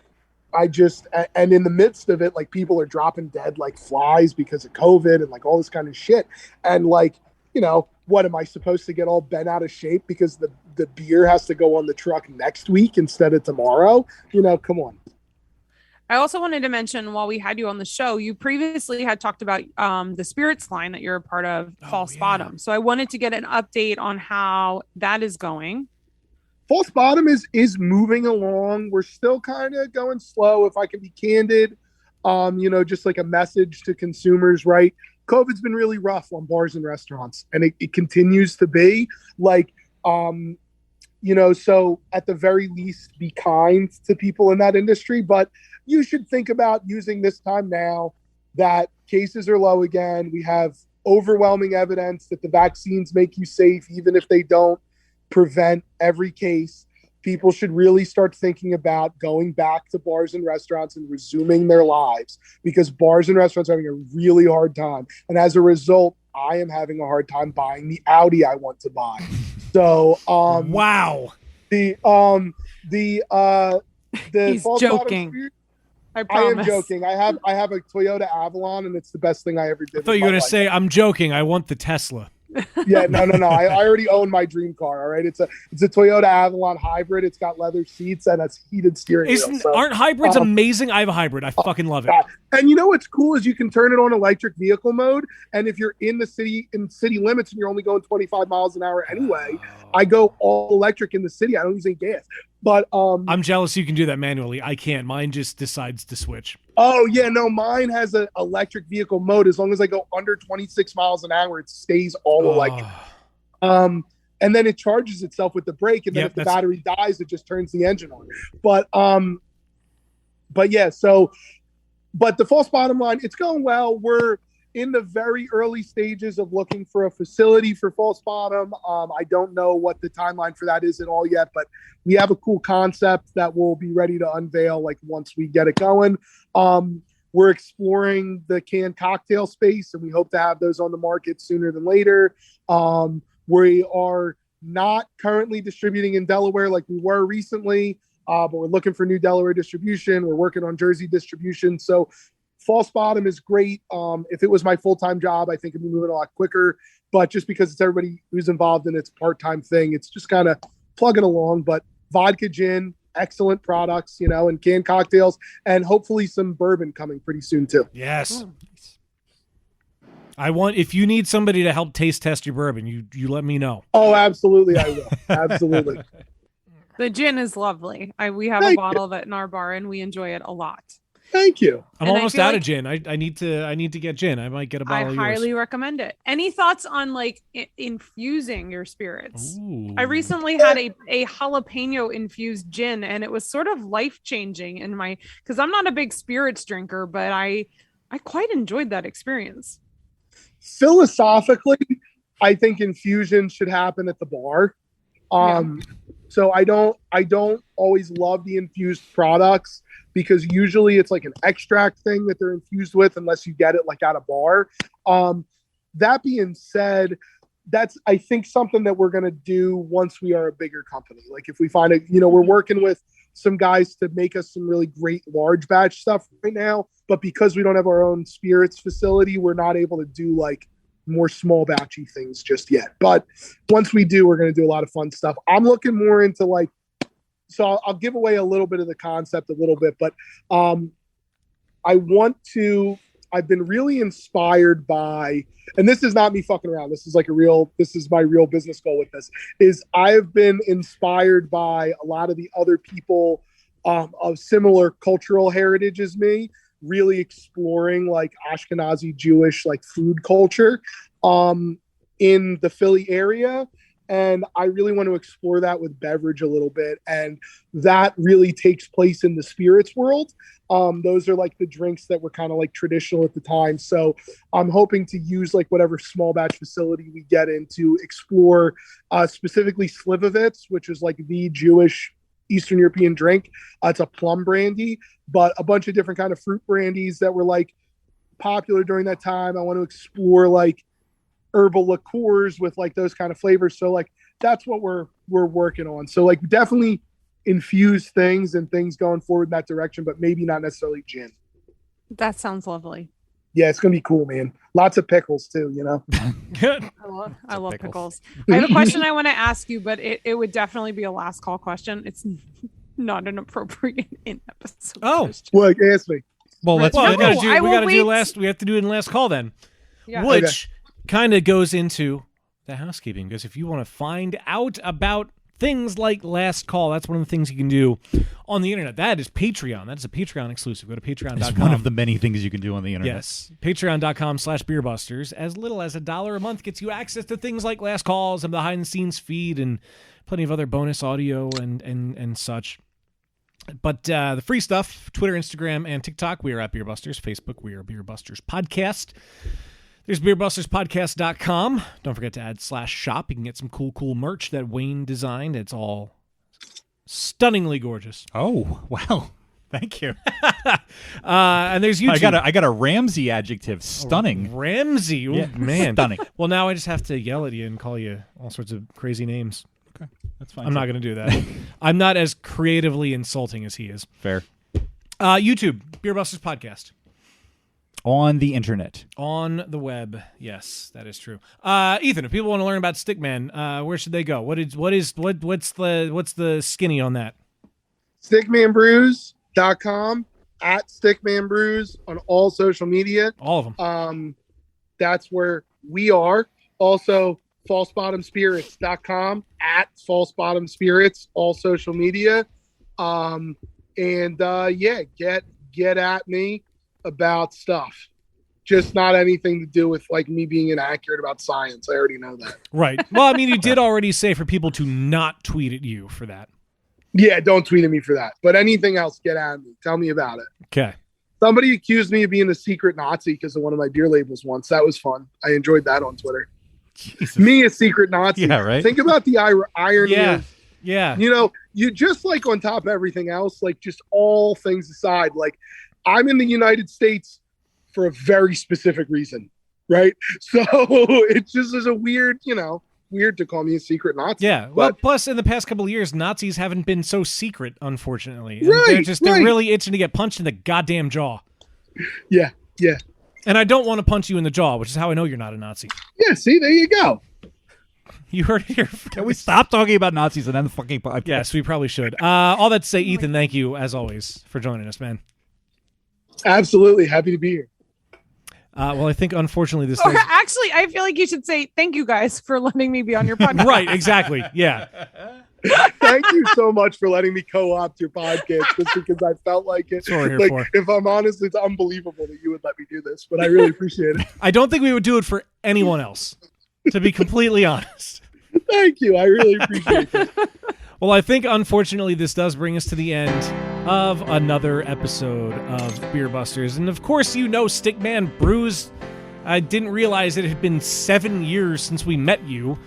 and in the midst of it, like people are dropping dead like flies because of COVID and like all this kind of shit. And like, what am I supposed to get all bent out of shape because the beer has to go on the truck next week instead of tomorrow? Come on. I also wanted to mention while we had you on the show, you previously had talked about the spirits line that you're a part of, False Bottom. So I wanted to get an update on how that is going. False Bottom is moving along. We're still kind of going slow, if I can be candid. Just like a message to consumers, right? COVID's been really rough on bars and restaurants, and it continues to be. Like, so at the very least, be kind to people in that industry. But you should think about using this time now that cases are low again. We have overwhelming evidence that the vaccines make you safe, even if they don't prevent every case. People should really start thinking about going back to bars and restaurants and resuming their lives, because bars and restaurants are having a really hard time. And as a result, I am having a hard time buying the Audi I want to buy. So, wow. The He's False joking. Bottom, I promise. I am joking. I have a Toyota Avalon, and it's the best thing I ever did. I thought you were going to say, I'm joking, I want the Tesla. Yeah, no. I already own my dream car. All right, it's a Toyota Avalon hybrid. It's got leather seats and a heated steering wheel. So, aren't hybrids amazing? I have a hybrid. I fucking love it. And what's cool is you can turn it on electric vehicle mode. And if you're in city limits and you're only going 25 miles an hour anyway, I go all electric in the city. I don't use any gas. But I'm jealous you can do that manually. I can't. Mine just decides to switch. Oh, yeah, no, mine has an electric vehicle mode. As long as I go under 26 miles an hour, it stays all electric. And then it charges itself with the brake, and then if the battery dies, it just turns the engine on. But yeah, but the False Bottom line, it's going well. We're in the very early stages of looking for a facility for False Bottom. I don't know what the timeline for that is at all yet, but we have a cool concept that we'll be ready to unveil like once we get it going. We're exploring the canned cocktail space, and we hope to have those on the market sooner than later. We are not currently distributing in Delaware like we were recently, but we're looking for new Delaware distribution. We're working on Jersey distribution. So False Bottom is great. If it was my full-time job, I think it'd be moving a lot quicker. But just because it's everybody who's involved in its part-time thing, it's just kind of plugging along. But vodka, gin, excellent products, and canned cocktails, and hopefully some bourbon coming pretty soon too. Yes. If you need somebody to help taste test your bourbon, you let me know. Oh, absolutely, I will. Absolutely. The gin is lovely. We have a bottle of it in our bar, and we enjoy it a lot. Thank you. I'm almost out of gin. I need to get gin. I might get a bottle of yours. I highly recommend it. Any thoughts on like infusing your spirits? Ooh. I recently had a jalapeno infused gin, and it was sort of life-changing because I'm not a big spirits drinker, but I quite enjoyed that experience. Philosophically, I think infusion should happen at the bar. So I don't always love the infused products, because usually it's like an extract thing that they're infused with, unless you get it like at a bar. That being said, that's, I think, something that we're going to do once we are a bigger company. Like if we find we're working with some guys to make us some really great large batch stuff right now, but because we don't have our own spirits facility, we're not able to do like more small batchy things just yet. But once we do, we're going to do a lot of fun stuff. I'm looking more into like, so I'll give away a little bit of the concept a little bit, but I've been really inspired by, and this is not me fucking around, this is my real business goal with this, is I've been inspired by a lot of the other people of similar cultural heritage as me, really exploring like Ashkenazi Jewish like food culture in the Philly area. And I really want to explore that with beverage a little bit. And that really takes place in the spirits world. Those are like the drinks that were kind of like traditional at the time. So I'm hoping to use like whatever small batch facility we get in to explore specifically Slivovitz, which is like the Jewish Eastern European drink. It's a plum brandy, but a bunch of different kind of fruit brandies that were like popular during that time. I want to explore like herbal liqueurs with like those kind of flavors. So like that's what we're working on. So like definitely infuse things and things going forward in that direction, but maybe not necessarily gin. That sounds lovely. Yeah, it's gonna be cool, man. Lots of pickles too, you know. I love pickles. I have a question I want to ask you, but it would definitely be a last call question. It's not an appropriate in episode. Oh, well, ask me. Well, let's. we No, gotta I will do wait. last. We have to do it in last call then, Yeah. which kind of goes into the housekeeping, because if you want to find out about things like last call, that's one of the things you can do on the internet. That is Patreon. That is a Patreon exclusive. Go to patreon.com. It's one of the many things you can do on the internet. Yes. Patreon.com/beerbusters. As little as $1 a month gets you access to things like last calls and behind the scenes feed and plenty of other bonus audio and such. But the free stuff, Twitter, Instagram, and TikTok, we are at Beerbusters. Facebook, we are Beerbusters Podcast. There's beerbusterspodcast.com. Don't forget to add /shop. You can get some cool merch that Wayne designed. It's all stunningly gorgeous. Oh, wow. Thank you. And there's YouTube. I got a Ramsey adjective. Stunning. Ramsey. Ooh, Yeah, man. stunning. Well, now I just have to yell at you and call you all sorts of crazy names. Okay, that's fine. I'm not going to do that. I'm not as creatively insulting as he is. Fair. YouTube, Beerbusters Podcast. On the internet. On the web. Yes, that is true. Ethan, if people want to learn about Stickman, where should they go? What's the skinny on that? Stickmanbrews.com, at Stickman Brews on all social media. All of them. That's where we are. Also, falsebottomspirits.com, at falsebottomspirits, all social media. Get at me about stuff. Just not anything to do with like me being inaccurate about science. I already know that. Right. Well, I mean, you did already say for people to not tweet at you for that. Yeah, don't tweet at me for that. But anything else, get at me. Tell me about it. Okay. Somebody accused me of being a secret Nazi because of one of my beer labels once. That was fun. I enjoyed that on Twitter. Jesus. Me, a secret Nazi. Yeah, right. Think about the irony of, Yeah. you know, you just like on top of everything else, like just all things aside, like I'm in the United States for a very specific reason, right? So it just is a weird, weird to call me a secret Nazi. Yeah. Well, But plus in the past couple of years, Nazis haven't been so secret, unfortunately. And Right, they're right. really itching to get punched in the goddamn jaw. yeah. And I don't want to punch you in the jaw, which is how I know you're not a Nazi. Yeah, see, there you go. You heard it here first. Can we stop talking about Nazis and end the fucking podcast? Yes, we probably should. All that to say, Ethan, thank you, as always, for joining us, man. Absolutely. Happy to be here. Well, I think, unfortunately, this Or does... actually, I feel like you should say thank you guys for letting me be on your podcast. Right, exactly. Yeah. Thank you so much for letting me co-opt your podcast just because I felt like it. That's what we're here Like, for. if I'm honest, it's unbelievable that you would let me do this, but I really appreciate it. I don't think we would do it for anyone else, to be completely honest. Thank you. I really appreciate it. Well, I think, unfortunately, this does bring us to the end of another episode of Beer Busters. And, of course, you know Stickman Brews. I didn't realize it had been 7 years since we met you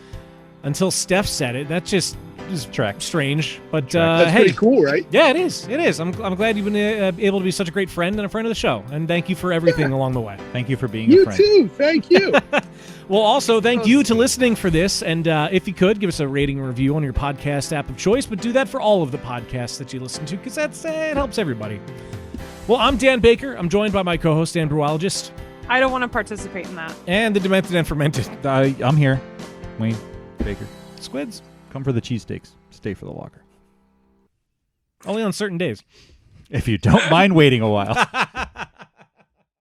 until Steph said it. That just is strange. But, That's hey. pretty cool, right? Yeah, it is. It is. I'm glad you've been able to be such a great friend and a friend of the show. And thank you for everything along the way. Thank you for being a You friend. too. Thank you. Well, also, thank you to listening for this. And if you could, give us a rating and review on your podcast app of choice, but do that for all of the podcasts that you listen to, because it helps everybody. Well, I'm Dan Baker. I'm joined by my co-host, Dan Brewologist. I don't want to participate in that. And the Demented and Fermented. I'm here. Wayne Baker. Squids. Come for the cheesesteaks. Stay for the locker. Only on certain days. If you don't mind waiting a while.